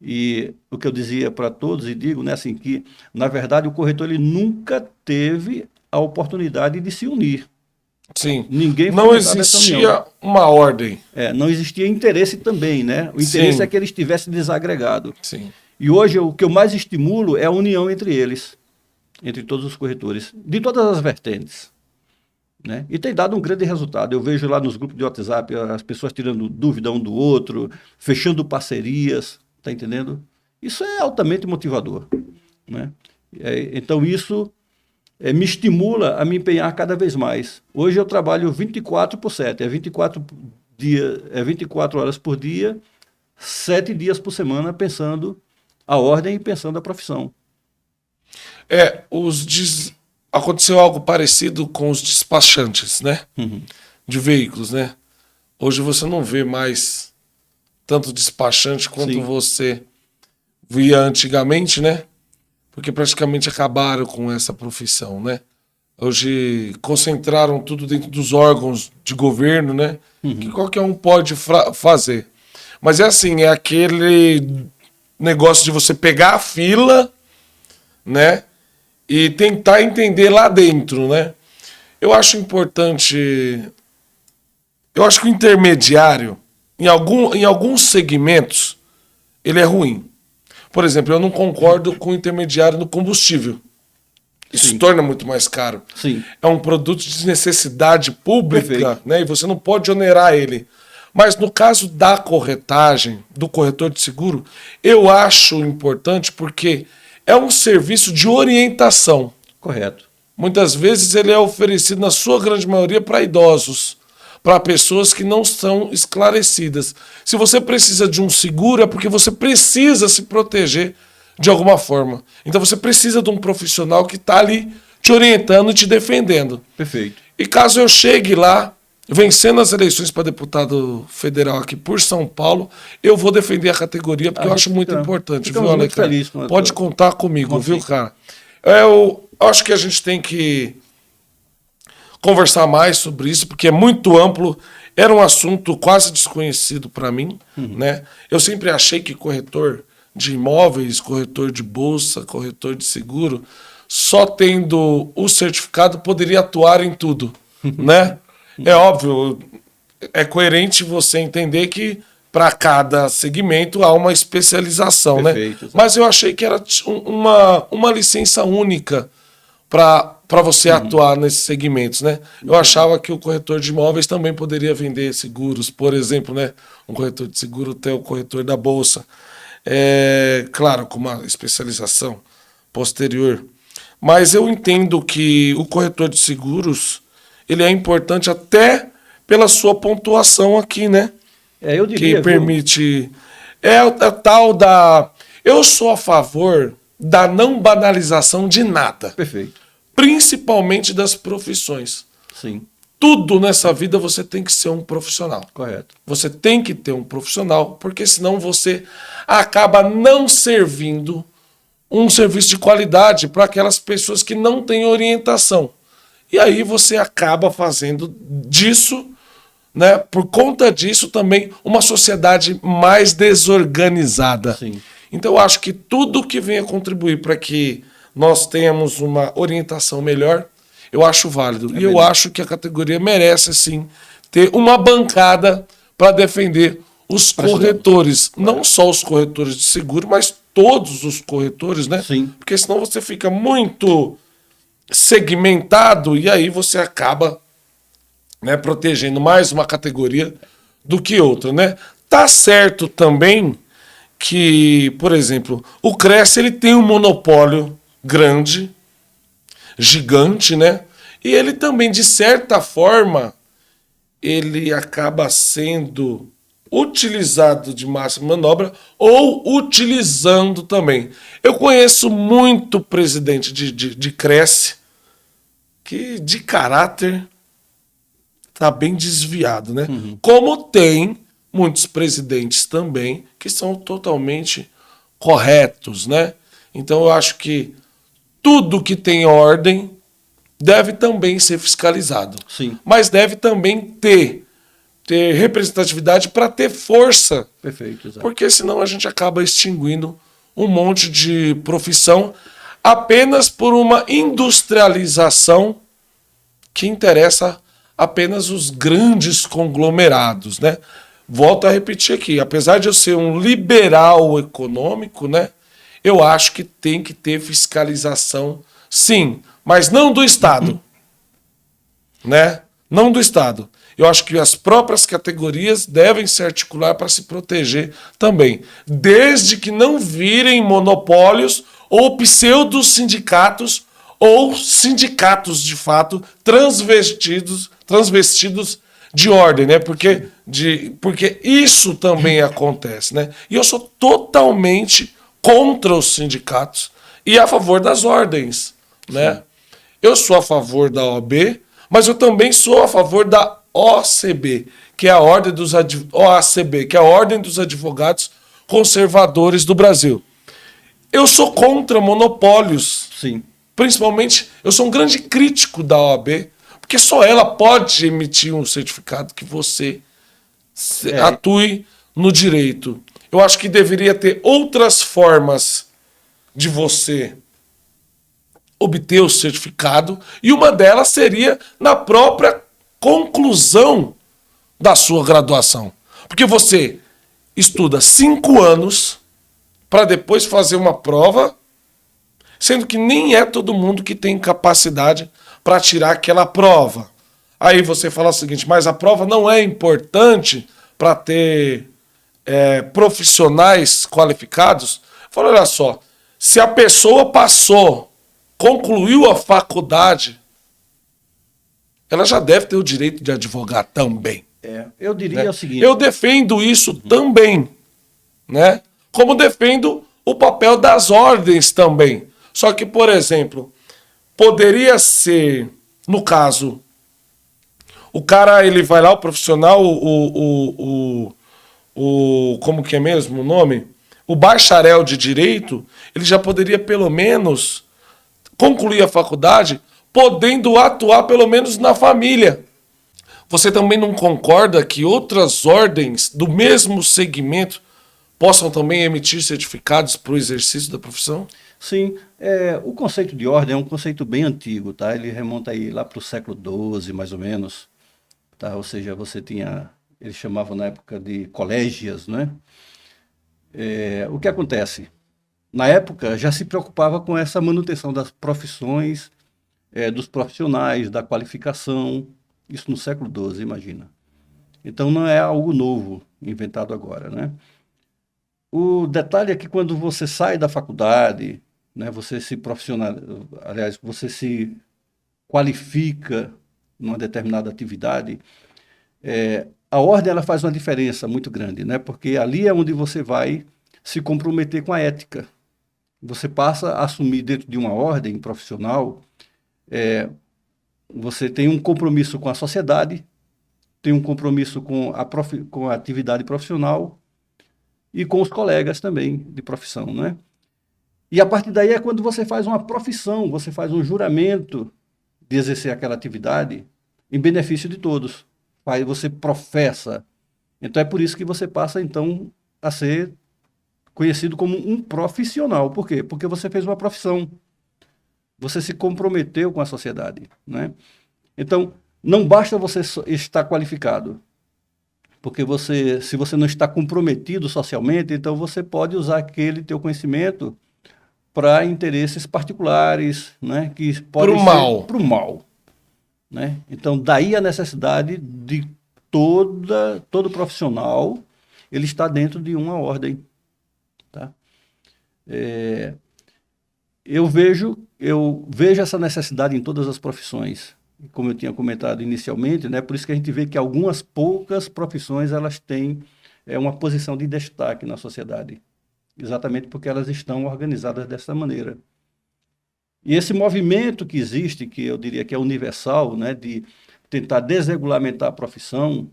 E o que eu dizia para todos e digo, né, assim, que, na verdade, o corretor ele nunca teve a oportunidade de se unir. Sim. Ninguém não existia uma ordem. Não existia interesse também, né? O interesse é que eles estivessem desagregados. Sim. E hoje o que eu mais estimulo é a união entre eles, entre todos os corretores, de todas as vertentes. Né? E tem dado um grande resultado. Eu vejo lá nos grupos de WhatsApp as pessoas tirando dúvida um do outro, fechando parcerias, tá entendendo? Isso é altamente motivador. Né? Então isso me estimula a me empenhar cada vez mais. Hoje eu trabalho 24/7, 24 horas por dia, 7 dias por semana, pensando a ordem e pensando a profissão. Aconteceu algo parecido com os despachantes, né? Uhum. De veículos, né? Hoje você não vê mais tanto despachante quanto Sim. você via antigamente, né? Porque praticamente acabaram com essa profissão, né? Hoje concentraram tudo dentro dos órgãos de governo, né? Uhum. Que qualquer um pode fazer. Mas é assim, é aquele negócio de você pegar a fila, né? E tentar entender lá dentro, né? Eu acho importante... Eu acho que o intermediário, em alguns segmentos, ele é ruim. Por exemplo, eu não concordo com o intermediário no combustível. Isso Sim. torna muito mais caro. Sim. É um produto de necessidade pública, Perfeito. né? E você não pode onerar ele. Mas no caso da corretagem, do corretor de seguro, eu acho importante porque é um serviço de orientação. Correto. Muitas vezes ele é oferecido, na sua grande maioria, para idosos, para pessoas que não são esclarecidas. Se você precisa de um seguro, é porque você precisa se proteger de alguma forma. Então você precisa de um profissional que está ali te orientando e te defendendo. Perfeito. E caso eu chegue lá, vencendo as eleições para deputado federal aqui por São Paulo, eu vou defender a categoria, porque eu acho muito importante, viu, Ale? Pode contar comigo, viu, cara? Eu acho que a gente tem que conversar mais sobre isso, porque é muito amplo. Era um assunto quase desconhecido para mim, né? Eu sempre achei que corretor de imóveis, corretor de bolsa, corretor de seguro, só tendo o certificado poderia atuar em tudo, né? É óbvio, é coerente você entender que para cada segmento há uma especialização, Perfeito, né? Mas eu achei que era uma licença única para você atuar nesses segmentos, né? Eu achava que o corretor de imóveis também poderia vender seguros, por exemplo, né? Um corretor de seguro tem o corretor da bolsa. Claro, com uma especialização posterior. Mas eu entendo que o corretor de seguros, ele é importante até pela sua pontuação aqui, né? Eu Que diria, viu? permite... É tal da... Eu sou a favor da não banalização de nada, Perfeito. principalmente das profissões. Sim, Tudo nessa vida você tem que ser um profissional. correto. Você tem que ter um profissional, porque senão você acaba não servindo um serviço de qualidade para aquelas pessoas que não têm orientação. E aí você acaba fazendo disso, né, por conta disso também, uma sociedade mais desorganizada. Sim. Então eu acho que tudo que venha contribuir para que nós tenhamos uma orientação melhor, eu acho válido. E eu verdade. acho que a categoria merece, sim, ter uma bancada para defender os corretores. Não só os corretores de seguro, mas todos os corretores, né? Sim. Porque senão você fica muito segmentado e aí você acaba, né, protegendo mais uma categoria do que outra, né? Tá certo também que, por exemplo, o Cresce ele tem um monopólio grande, gigante, né? E ele também, de certa forma, ele acaba sendo utilizado de máxima manobra ou utilizando também. Eu conheço muito presidente de Cresce que de caráter tá bem desviado, né? Como tem muitos presidentes também que são totalmente corretos, né? Então eu acho que tudo que tem ordem deve também ser fiscalizado. Sim. Mas deve também ter representatividade para ter força, Perfeito, exato. porque senão a gente acaba extinguindo um monte de profissão apenas por uma industrialização que interessa apenas os grandes conglomerados, né? Volto a repetir aqui, apesar de eu ser um liberal econômico, né? Eu acho que tem que ter fiscalização, sim, mas não do Estado, né? Não do Estado. Eu acho que as próprias categorias devem se articular para se proteger também, desde que não virem monopólios ou pseudo-sindicatos ou sindicatos de fato transvestidos de ordem, né? Porque isso também acontece, né? E eu sou totalmente contra os sindicatos e a favor das ordens, né? Eu sou a favor da OAB, mas eu também sou a favor da OCB, que é a Ordem dos OACB, que é a Ordem dos Advogados Conservadores do Brasil. Eu sou contra monopólios. Sim. Principalmente, eu sou um grande crítico da OAB, porque só ela pode emitir um certificado que você atue no direito. Eu acho que deveria ter outras formas de você obter o certificado, e uma delas seria na própria conclusão da sua graduação. Porque você estuda 5 anos para depois fazer uma prova, sendo que nem é todo mundo que tem capacidade para tirar aquela prova. Aí você fala o seguinte, mas a prova não é importante para ter profissionais qualificados? Fala, olha só, se a pessoa passou, concluiu a faculdade, ela já deve ter o direito de advogar também. Eu diria o seguinte... Eu defendo isso também, né? Como defendo o papel das ordens também. Só que, por exemplo, poderia ser, no caso, o cara, ele vai lá, o profissional, como que é mesmo o nome? O bacharel de direito, ele já poderia pelo menos concluir a faculdade, podendo atuar pelo menos na família. Você também não concorda que outras ordens do mesmo segmento possam também emitir certificados para o exercício da profissão? Sim, o conceito de ordem é um conceito bem antigo, tá? Ele remonta aí lá para o século XII, mais ou menos, tá? Ou seja, você tinha, eles chamavam na época de colégias, né? O que acontece? Na época já se preocupava com essa manutenção das profissões, dos profissionais, da qualificação, isso no século XII, imagina. Então não é algo novo, inventado agora, né? O detalhe é que quando você sai da faculdade, né? Você se profissional, aliás, você se qualifica numa determinada atividade, a ordem ela faz uma diferença muito grande, né? Porque ali é onde você vai se comprometer com a ética. Você passa a assumir dentro de uma ordem profissional, você tem um compromisso com a sociedade, tem um compromisso com a atividade profissional e com os colegas também de profissão, né? E a partir daí é quando você faz uma profissão, você faz um juramento de exercer aquela atividade em benefício de todos. Aí você professa. Então é por isso que você passa, então, a ser conhecido como um profissional. Por quê? Porque você fez uma profissão. Você se comprometeu com a sociedade, né? Então, não basta você estar qualificado. Porque se você não está comprometido socialmente, então você pode usar aquele teu conhecimento para interesses particulares, né? Que podem ser para o mal. Né? Então, daí a necessidade de todo profissional ele está dentro de uma ordem. Tá? Eu vejo essa necessidade em todas as profissões, como eu tinha comentado inicialmente, né? Por isso que a gente vê que algumas poucas profissões elas têm uma posição de destaque na sociedade, exatamente porque elas estão organizadas dessa maneira. E esse movimento que existe, que eu diria que é universal, né, de tentar desregulamentar a profissão,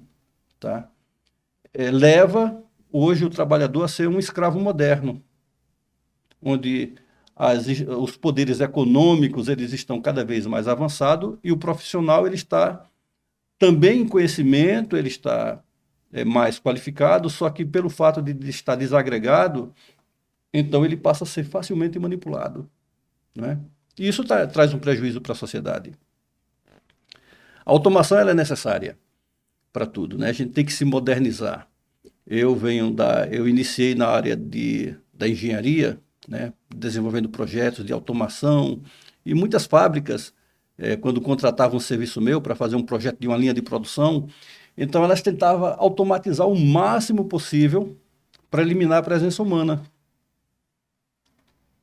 tá, leva hoje o trabalhador a ser um escravo moderno, onde os poderes econômicos eles estão cada vez mais avançados e o profissional ele está também em conhecimento, ele está mais qualificado, só que pelo fato de estar desagregado, então ele passa a ser facilmente manipulado, né? E isso traz um prejuízo para a sociedade. A automação ela é necessária para tudo, né? A gente tem que se modernizar. Eu iniciei na área da engenharia, né? Desenvolvendo projetos de automação, e muitas fábricas, quando contratavam um serviço meu para fazer um projeto de uma linha de produção, então elas tentavam automatizar o máximo possível para eliminar a presença humana.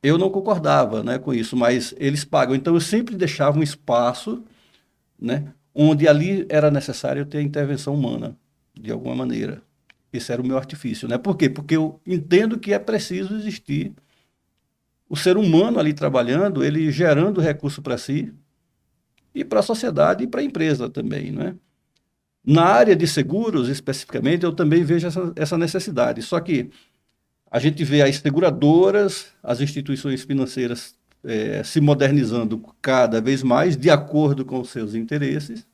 Eu não concordava, né, com isso, mas eles pagam. Então, eu sempre deixava um espaço, né, onde ali era necessário ter a intervenção humana, de alguma maneira. Esse era o meu artifício. Né? Por quê? Porque eu entendo que é preciso existir o ser humano ali trabalhando, ele gerando recurso para si, e para a sociedade e para a empresa também. Né? Na área de seguros, especificamente, eu também vejo essa necessidade. Só que a gente vê as seguradoras, as instituições financeiras se modernizando cada vez mais de acordo com os seus interesses,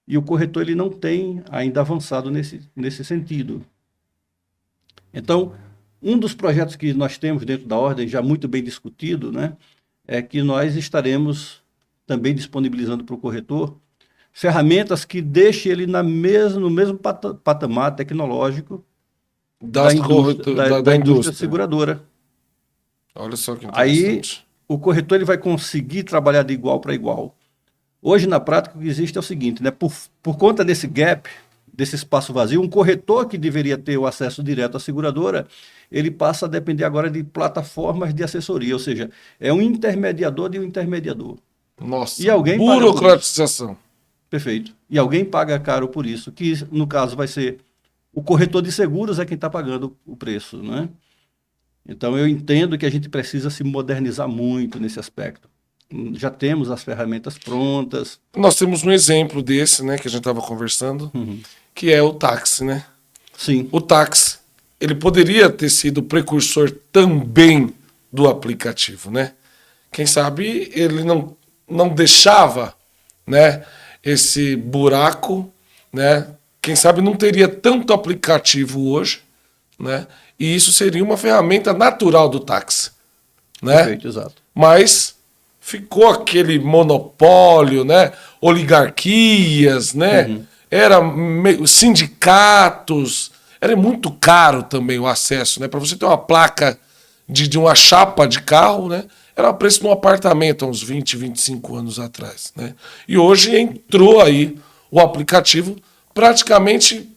e o corretor ele não tem ainda avançado nesse sentido. Então, um dos projetos que nós temos dentro da ordem, já muito bem discutido, né, é que nós estaremos também disponibilizando para o corretor ferramentas que deixem ele no mesmo patamar tecnológico da indústria seguradora. Olha só que interessante. Aí o corretor ele vai conseguir trabalhar de igual para igual. Hoje, na prática, o que existe é o seguinte, né? Por conta desse gap, desse espaço vazio, um corretor que deveria ter o acesso direto à seguradora, ele passa a depender agora de plataformas de assessoria, ou seja, é um intermediador de um intermediador. Nossa, e alguém burocratização. Perfeito. E alguém paga caro por isso, que no caso vai ser o corretor de seguros é quem está pagando o preço, né? Então eu entendo que a gente precisa se modernizar muito nesse aspecto. Já temos as ferramentas prontas. Nós temos um exemplo desse, né, que a gente estava conversando, que é o táxi, né? Sim. O táxi, ele poderia ter sido precursor também do aplicativo, né? Quem sabe ele não deixava, né, esse buraco, né? Quem sabe não teria tanto aplicativo hoje, né? E isso seria uma ferramenta natural do táxi, né? Perfeito, exato. Mas ficou aquele monopólio, né? Oligarquias, né? Era sindicatos, era muito caro também o acesso, né? Para você ter uma placa de uma chapa de carro, né? Era o preço de um apartamento há uns 20, 25 anos atrás, né? E hoje entrou aí o aplicativo, praticamente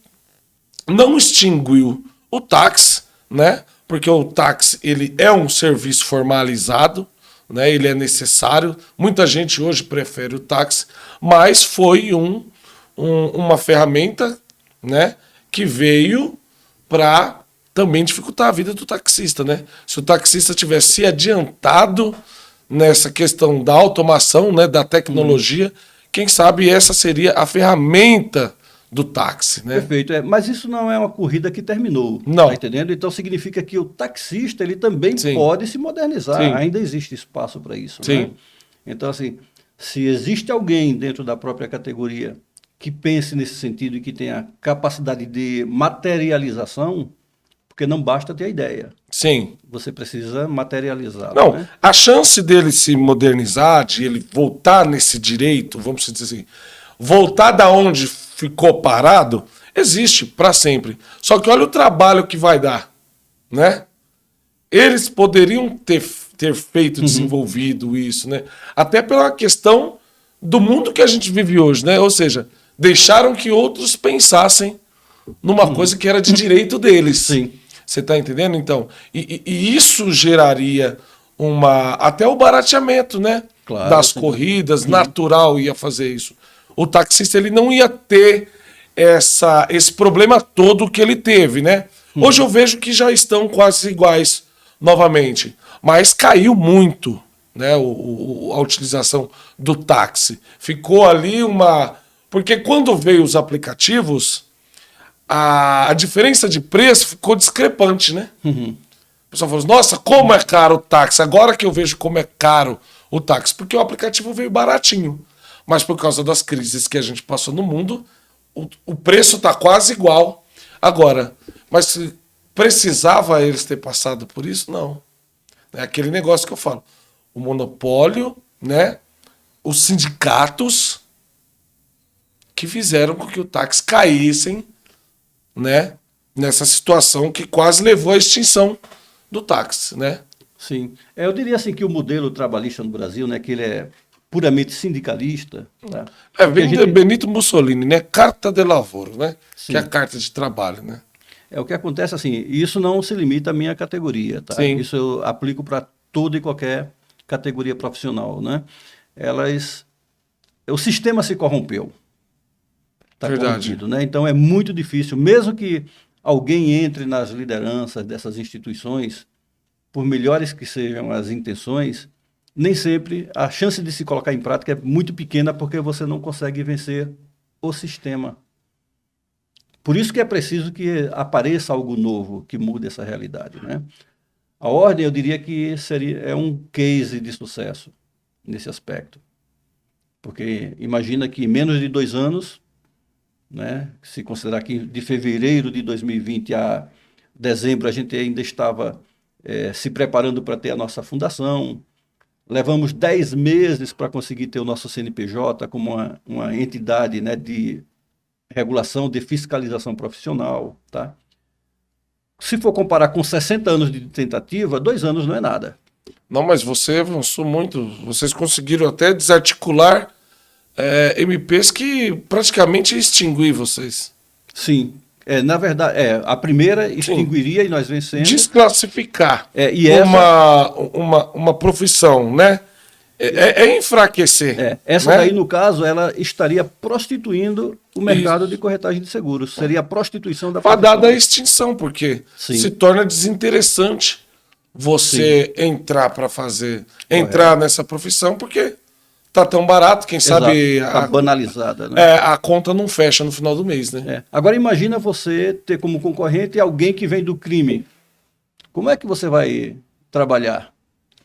não extinguiu o táxi, né? porque o táxi ele é um serviço formalizado, né? Ele é necessário. Muita gente hoje prefere o táxi, mas foi uma ferramenta, né, que veio para também dificultar a vida do taxista, né? Se o taxista tivesse se adiantado nessa questão da automação, né, da tecnologia, quem sabe essa seria a ferramenta do táxi, né? Perfeito. Mas isso não é uma corrida que terminou, Não. tá entendendo? Então significa que o taxista ele também Sim. pode se modernizar. Sim. Ainda existe espaço para isso, Sim. né? Então, assim, se existe alguém dentro da própria categoria que pense nesse sentido e que tenha capacidade de materialização, porque não basta ter a ideia, Sim. você precisa materializar. Não, Né? a chance dele se modernizar, de ele voltar nesse direito, vamos dizer assim, voltar da onde ficou parado, existe para sempre. Só que olha o trabalho que vai dar, né? Eles poderiam ter feito, desenvolvido isso, né? Até pela questão do mundo que a gente vive hoje, né? Ou seja, deixaram que outros pensassem numa coisa que era de direito deles. Sim. Você está entendendo? Então, e isso geraria até o barateamento, né? Claro, das sim. corridas, natural ia fazer isso. O taxista ele não ia ter esse problema todo que ele teve, né? Hoje eu vejo que já estão quase iguais novamente, mas caiu muito, né? A utilização do táxi. Ficou ali porque quando veio os aplicativos, a diferença de preço ficou discrepante, né? O pessoal falou, nossa, como é caro o táxi. Agora que eu vejo como é caro o táxi. Porque o aplicativo veio baratinho. Mas por causa das crises que a gente passou no mundo, o preço está quase igual. Agora, mas precisava eles ter passado por isso? Não. É aquele negócio que eu falo. O monopólio, né? Os sindicatos que fizeram com que o táxi caíssem, né, nessa situação que quase levou à extinção do táxi, né? Sim. Eu diria assim que o modelo trabalhista no Brasil, né, que ele é puramente sindicalista. Tá? Vem de Benito Mussolini, né? Carta de lavoro, né? Sim. Que é a carta de trabalho, né? O que acontece assim, isso não se limita à minha categoria, tá? Sim. Isso eu aplico para toda e qualquer categoria profissional, né? O sistema se corrompeu. Tá Verdade. corrompido, né? Então é muito difícil, mesmo que alguém entre nas lideranças dessas instituições, por melhores que sejam as intenções, nem sempre a chance de se colocar em prática é muito pequena porque você não consegue vencer o sistema. Por isso que é preciso que apareça algo novo que mude essa realidade, né? A ordem, eu diria que é um case de sucesso nesse aspecto. Porque imagina que em menos de 2 anos, né, se considerar que de fevereiro de 2020 a dezembro a gente ainda estava se preparando para ter a nossa fundação, levamos 10 meses para conseguir ter o nosso CNPJ como uma entidade, né, de regulação, de fiscalização profissional, tá? Se for comparar com 60 anos de tentativa, 2 anos não é nada. Não, mas você avançou muito. Vocês conseguiram até desarticular MPs que praticamente extinguir vocês. Sim. Na verdade, a primeira extinguiria e nós vencemos. Desclassificar E uma profissão, né? Enfraquecer. Essa né? daí, no caso, ela estaria prostituindo o mercado de corretagem de seguros. Seria a prostituição da profissão. Fadada à extinção, porque se torna desinteressante você entrar para entrar nessa profissão, porque tá tão barato, quem sabe Tá banalizada, né? a conta não fecha no final do mês, né? Agora imagina você ter como concorrente alguém que vem do crime. Como é que você vai trabalhar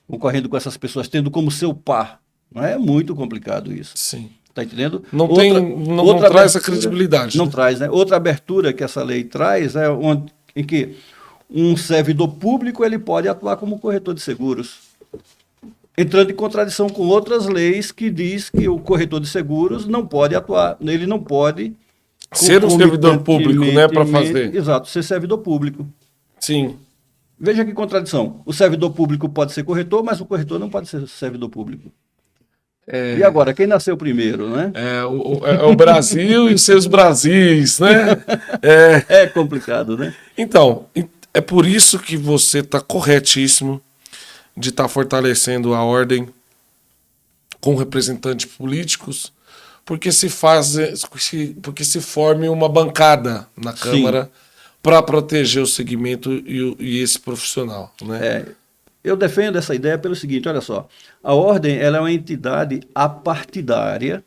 concorrendo com essas pessoas, tendo como seu par? Não é muito complicado isso. Sim. Tá entendendo? Não traz a credibilidade. Não né? traz, né? Outra abertura que essa lei traz é em que um servidor público ele pode atuar como corretor de seguros, entrando em contradição com outras leis que diz que o corretor de seguros não pode atuar, ele não pode ser um servidor público, né, para fazer. Exato, ser servidor público. Sim. Veja que contradição. O servidor público pode ser corretor, mas o corretor não pode ser servidor público. E agora, quem nasceu primeiro, né? O Brasil e os seus Brasis, né? É complicado, né? Então, é por isso que você está corretíssimo de estar fortalecendo a ordem com representantes políticos, porque porque se forme uma bancada na Câmara para proteger o segmento e esse profissional, né? Eu defendo essa ideia pelo seguinte, olha só, a ordem ela é uma entidade apartidária,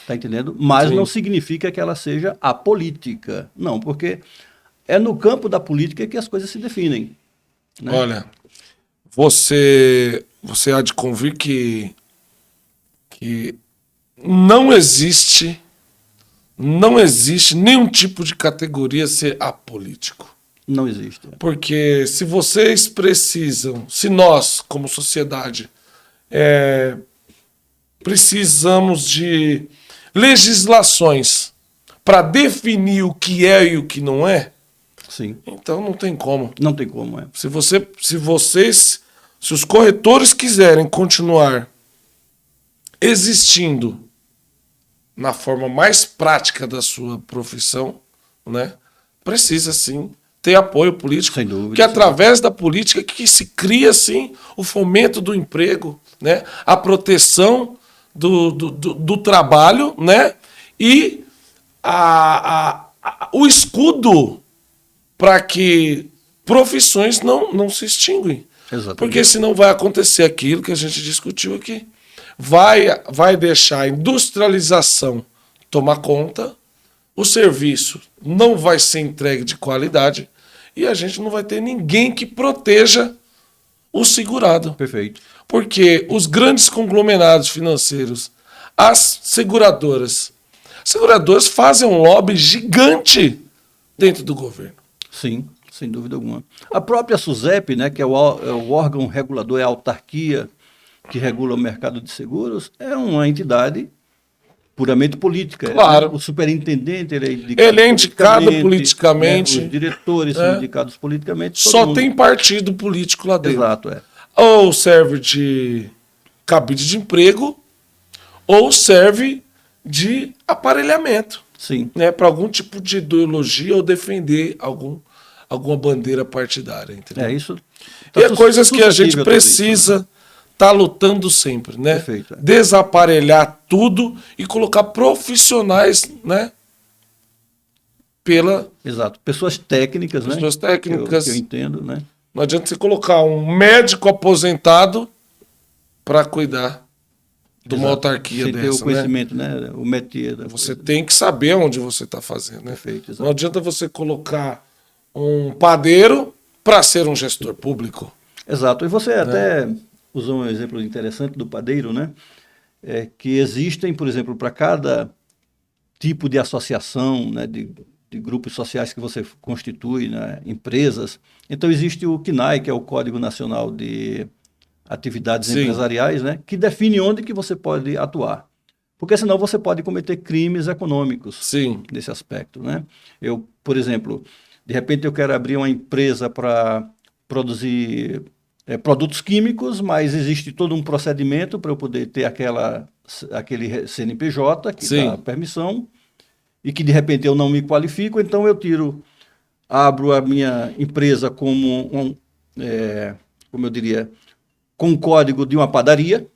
tá entendendo? Mas Sim. não significa que ela seja apolítica, não, porque é no campo da política que as coisas se definem. Né? Olha, você há de convir que não existe nenhum tipo de categoria ser apolítico. Não existe. Porque se vocês precisam, se nós, como sociedade, precisamos de legislações para definir o que é e o que não é, Sim. então não tem como. Não tem como, é. Se os corretores quiserem continuar existindo na forma mais prática da sua profissão, né, precisa sim ter apoio político, Sem dúvida, que através da política que se cria sim o fomento do emprego, né, a proteção do trabalho, né, e o escudo para que profissões não se extinguem. Exatamente. Porque senão vai acontecer aquilo que a gente discutiu aqui. Vai deixar a industrialização tomar conta, o serviço não vai ser entregue de qualidade e a gente não vai ter ninguém que proteja o segurado. Perfeito. Porque os grandes conglomerados financeiros, as seguradoras fazem um lobby gigante dentro do governo. Sim, sem dúvida alguma. A própria SUSEP, né, que é o órgão regulador, é a autarquia que regula o mercado de seguros, é uma entidade puramente política. Claro. O superintendente ele é indicado politicamente. Né, os diretores são indicados politicamente. Só tem partido político lá dentro. Exato, Ou serve de cabide de emprego, ou serve de aparelhamento. Sim. Né, para algum tipo de ideologia ou defender alguma bandeira partidária. Entendeu? Isso. E é coisas que a gente precisa estar lutando sempre, né? Perfeito. Desaparelhar tudo e colocar profissionais, né? Exato. Pessoas técnicas, né? Pessoas técnicas. Que eu entendo, né? Não adianta você colocar um médico aposentado para cuidar de uma autarquia dessa, ter o conhecimento, né? O métier. Você tem que saber onde você está fazendo, né? Perfeito, exato. Não adianta você colocar um padeiro para ser um gestor público. Exato. E você até usou um exemplo interessante do padeiro, né? Que existem, por exemplo, para cada tipo de associação, né? De grupos sociais que você constitui, né? Empresas. Então existe o CNAE, que é o Código Nacional de Atividades Empresariais, né, que define onde que você pode atuar. Porque senão você pode cometer crimes econômicos nesse aspecto. Né? Eu, por exemplo, de repente eu quero abrir uma empresa para produzir produtos químicos, mas existe todo um procedimento para eu poder ter aquele CNPJ que dá permissão e que de repente eu não me qualifico, então eu abro a minha empresa como como eu diria, com um código de uma padaria,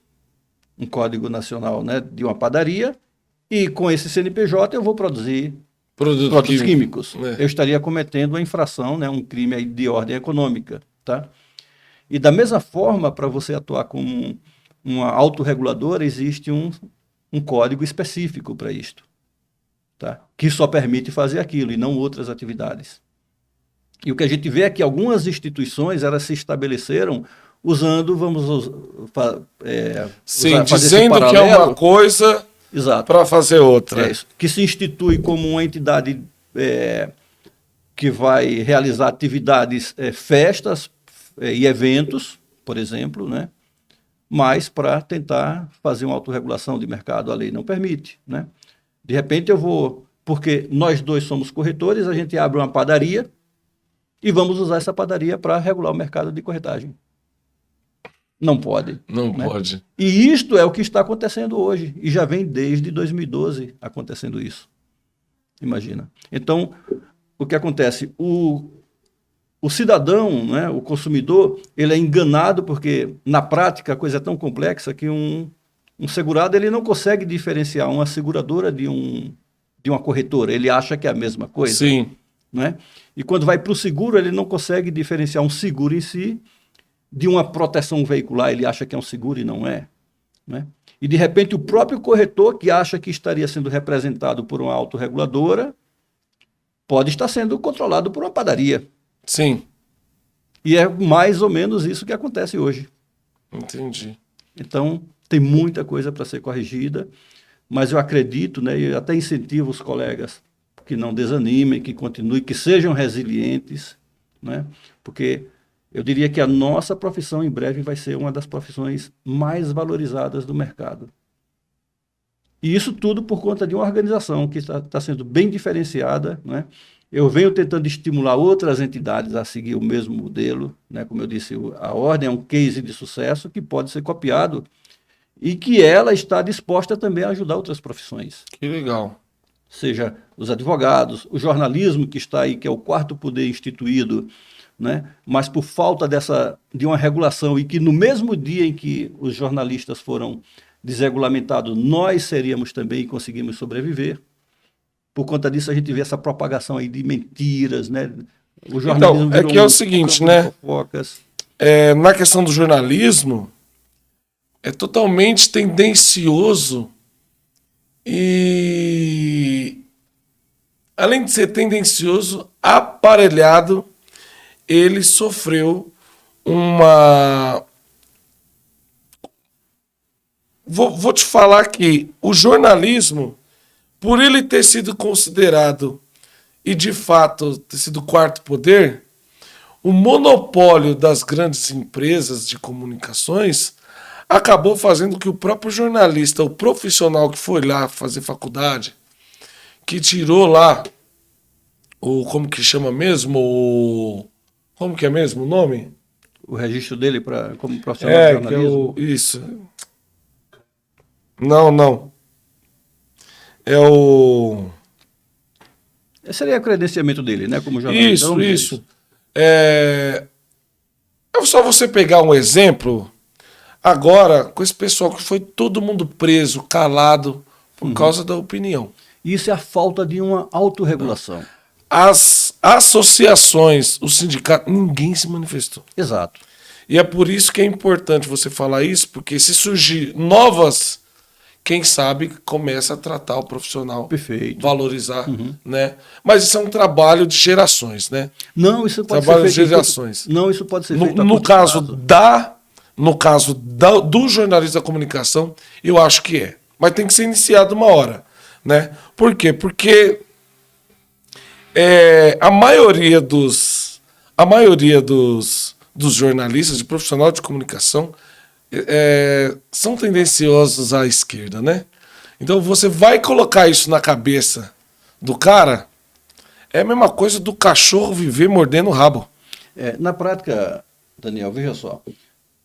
um código nacional, né, de uma padaria, e com esse CNPJ eu vou produzir produtos químicos. Eu estaria cometendo uma infração, né, um crime aí de ordem econômica. Tá? E da mesma forma, para você atuar como uma autorreguladora, existe um código específico para isto, tá? Que só permite fazer aquilo e não outras atividades. E o que a gente vê é que algumas instituições elas se estabeleceram usando, dizendo que é uma coisa para fazer outra. Que se institui como uma entidade que vai realizar atividades, festas e eventos, por exemplo, né? Mas para tentar fazer uma autorregulação de mercado, a lei não permite. Né? De repente porque nós dois somos corretores, a gente abre uma padaria e vamos usar essa padaria para regular o mercado de corretagem. Não pode. Não pode. E isto é o que está acontecendo hoje. E já vem desde 2012 acontecendo isso. Imagina. Então, o que acontece? o cidadão, né, o consumidor, ele é enganado porque, na prática, a coisa é tão complexa que um segurado ele não consegue diferenciar uma seguradora de uma corretora. Ele acha que é a mesma coisa. Sim. Né? E quando vai para o seguro, ele não consegue diferenciar um seguro em si de uma proteção veicular. Ele acha que é um seguro e não é. Né? E, de repente, o próprio corretor, que acha que estaria sendo representado por uma autorreguladora, pode estar sendo controlado por uma padaria. Sim. E é mais ou menos isso que acontece hoje. Entendi. Então, tem muita coisa para ser corrigida, mas eu acredito, né, e até incentivo os colegas que não desanimem, que continuem, que sejam resilientes, né, porque eu diria que a nossa profissão em breve vai ser uma das profissões mais valorizadas do mercado. E isso tudo por conta de uma organização que está sendo bem diferenciada, né? Eu venho tentando estimular outras entidades a seguir o mesmo modelo, né? Como eu disse, a Ordem é um case de sucesso que pode ser copiado e que ela está disposta também a ajudar outras profissões. Que legal. Seja os advogados, o jornalismo que está aí, que é o quarto poder instituído, né? Mas por falta de uma regulação e que no mesmo dia em que os jornalistas foram desregulamentados, nós seríamos também e conseguimos sobreviver. Por conta disso, a gente vê essa propagação aí de mentiras, né? O jornalismo então, é que é o seguinte, né? Na questão do jornalismo, é totalmente tendencioso e, além de ser tendencioso, aparelhado, ele sofreu uma... Vou te falar que o jornalismo, por ele ter sido considerado e de fato ter sido o quarto poder, o monopólio das grandes empresas de comunicações acabou fazendo que o próprio jornalista, o profissional que foi lá fazer faculdade, que tirou lá como que chama mesmo? Como que é mesmo o nome? O registro dele como profissional de jornalismo? Isso. Não. Esse seria o credenciamento dele, né? Como jornalista. Isso. É só você pegar um exemplo agora com esse pessoal que foi todo mundo preso, calado, por causa da opinião. Isso é a falta de uma autorregulação. As associações, os sindicatos, ninguém se manifestou. Exato. E é por isso que é importante você falar isso, porque se surgir novas, quem sabe começa a tratar o profissional, perfeito, valorizar, né? Mas isso é um trabalho de gerações, né? Não, isso pode trabalho ser feito. De gerações. Não, isso pode ser feito. No caso do jornalismo da comunicação, eu acho que é. Mas tem que ser iniciado uma hora, né? Por quê? Porque a maioria dos jornalistas, de profissional de comunicação, são tendenciosos à esquerda, né? Então você vai colocar isso na cabeça do cara, é a mesma coisa do cachorro viver mordendo o rabo. Na prática, Daniel, veja só.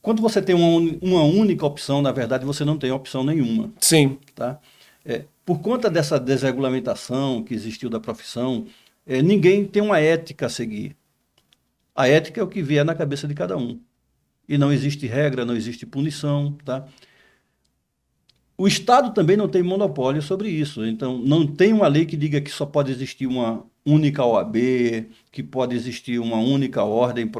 Quando você tem uma única opção, na verdade, você não tem opção nenhuma. Sim. Tá? Por conta dessa desregulamentação que existiu da profissão, ninguém tem uma ética a seguir. A ética é o que vier na cabeça de cada um. E não existe regra, não existe punição. Tá? O Estado também não tem monopólio sobre isso. Então, não tem uma lei que diga que só pode existir uma única OAB, que pode existir uma única ordem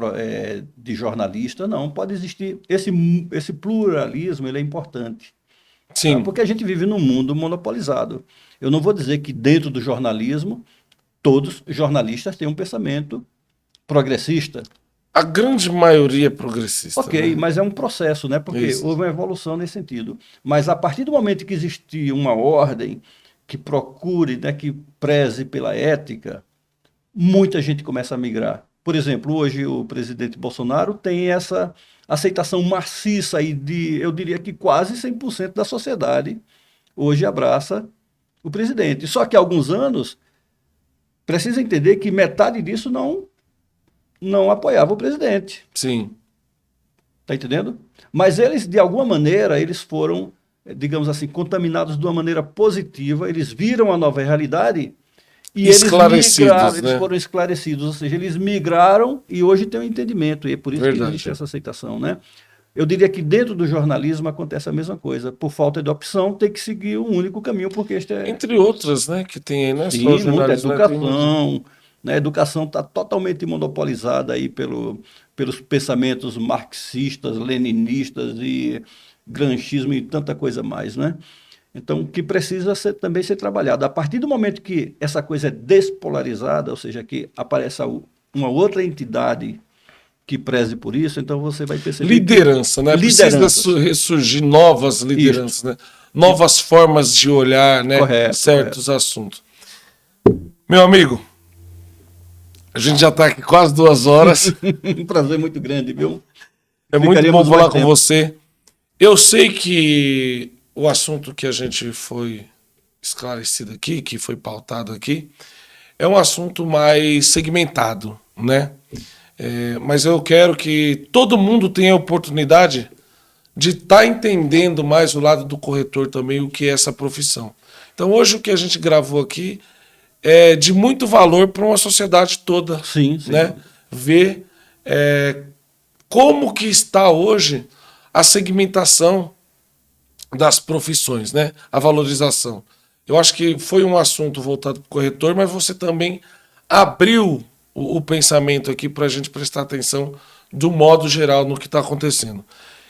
de jornalista. Não, pode existir. Esse pluralismo ele é importante. Sim. Tá? Porque a gente vive num mundo monopolizado. Eu não vou dizer que dentro do jornalismo, todos os jornalistas têm um pensamento progressista. A grande maioria é progressista. Ok, né? Mas é um processo, né? Porque houve uma evolução nesse sentido. Mas a partir do momento que existir uma ordem que procure, né, que preze pela ética, muita gente começa a migrar. Por exemplo, hoje o presidente Bolsonaro tem essa aceitação maciça aí eu diria que quase 100% da sociedade hoje abraça o presidente. Só que há alguns anos, precisa entender que metade disso não apoiava o presidente. Sim. Está entendendo? Mas eles, de alguma maneira, eles foram, digamos assim, contaminados de uma maneira positiva, eles viram a nova realidade E eles esclarecidos, migraram, né? eles foram esclarecidos, ou seja, eles migraram e hoje tem um entendimento, e é por isso que existe essa aceitação, né? Eu diria que dentro do jornalismo acontece a mesma coisa. Por falta de opção, tem que seguir um único caminho, porque este é... Entre outras, né, que tem aí, né? Sim, Só muita jornalismo, né? Tem muito. educação, né? A educação está totalmente monopolizada aí pelos pensamentos marxistas, leninistas e granchismo e tanta coisa mais, né? Então, que precisa também ser trabalhado. A partir do momento que essa coisa é despolarizada, ou seja, que aparece uma outra entidade que preze por isso, então você vai perceber Liderança, né? Precisa lideranças. ressurgir novas lideranças, né? Novas formas de olhar, né? Correto, certos assuntos. Meu amigo, a gente já está aqui quase 2 horas. Um prazer muito grande, viu? É muito bom Ficaremos falar mais com tempo. você. Eu sei que o assunto que a gente foi esclarecido aqui, que foi pautado aqui, é um assunto mais segmentado, né? Mas eu quero que todo mundo tenha a oportunidade de estar entendendo mais o lado do corretor também, o que é essa profissão. Então hoje o que a gente gravou aqui é de muito valor para uma sociedade toda, Sim, sim. né? Ver como que está hoje a segmentação das profissões, né? A valorização. Eu acho que foi um assunto voltado para o corretor, mas você também abriu o pensamento aqui para a gente prestar atenção do modo geral no que está acontecendo.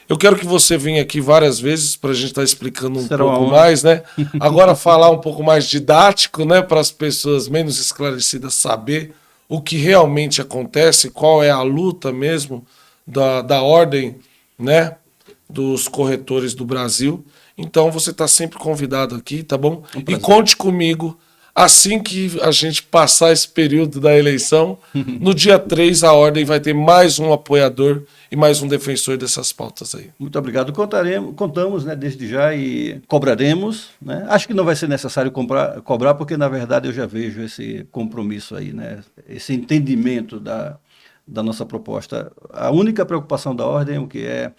Eu quero que você venha aqui várias vezes para a gente estar explicando um Será uma pouco honra. mais, né? Agora falar um pouco mais didático, né? Para as pessoas menos esclarecidas saber o que realmente acontece, qual é a luta mesmo da ordem, né? Dos corretores do Brasil. Então você está sempre convidado aqui, tá bom? E conte comigo assim que a gente passar esse período da eleição. No dia 3 a ordem vai ter mais um apoiador e mais um defensor dessas pautas aí. Muito obrigado. Contamos, né, desde já e cobraremos, né? Acho que não vai ser necessário cobrar, porque na verdade eu já vejo esse compromisso aí, né? Esse entendimento da nossa proposta. A única preocupação da ordem é o que é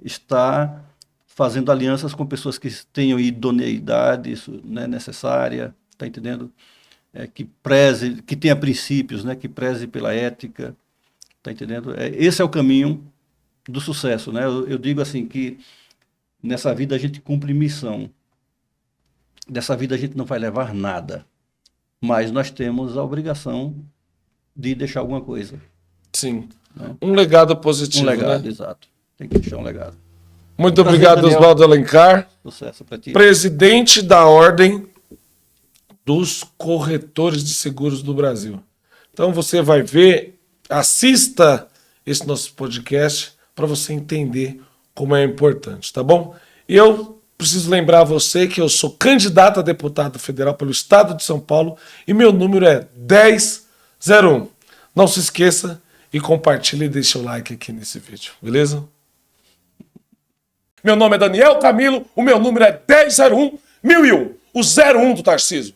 estar fazendo alianças com pessoas que tenham idoneidade, né, necessária, tá entendendo? Que tenha princípios, né, que preze pela ética, tá entendendo? Esse é o caminho do sucesso, né? Eu digo assim que nessa vida a gente cumpre missão. Dessa vida a gente não vai levar nada, mas nós temos a obrigação de deixar alguma coisa. Sim. Né? Um legado positivo, Um legado, né? exato. Tem que deixar um legado. Muito Prazer, obrigado, Daniel. Oswaldo Alencar, Sucesso para ti. presidente da Ordem dos Corretores de Seguros do Brasil. Então você vai ver, assista esse nosso podcast para você entender como é importante, tá bom? E eu preciso lembrar a você que eu sou candidato a deputado federal pelo Estado de São Paulo e meu número é 1001. Não se esqueça e compartilhe e deixe o like aqui nesse vídeo, beleza? Meu nome é Daniel Camilo, o meu número é 1001 1001, o 01 do Tarcísio.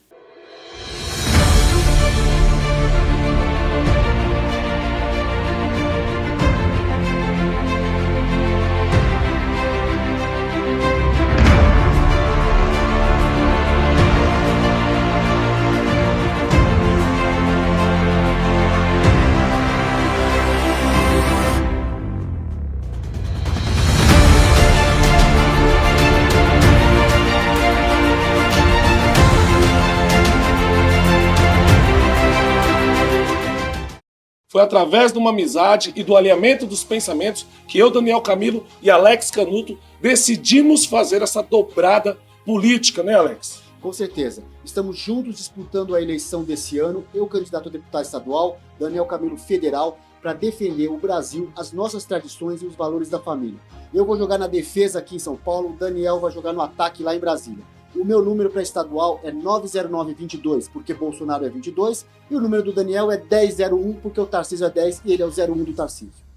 Foi através de uma amizade e do alinhamento dos pensamentos que eu, Daniel Camilo e Alex Canuto decidimos fazer essa dobrada política, né, Alex? Com certeza. Estamos juntos disputando a eleição desse ano, eu candidato a deputado estadual, Daniel Camilo federal, para defender o Brasil, as nossas tradições e os valores da família. Eu vou jogar na defesa aqui em São Paulo, o Daniel vai jogar no ataque lá em Brasília. O meu número para estadual é 90922, porque Bolsonaro é 22, e o número do Daniel é 1001, porque o Tarcísio é 10 e ele é o 01 do Tarcísio.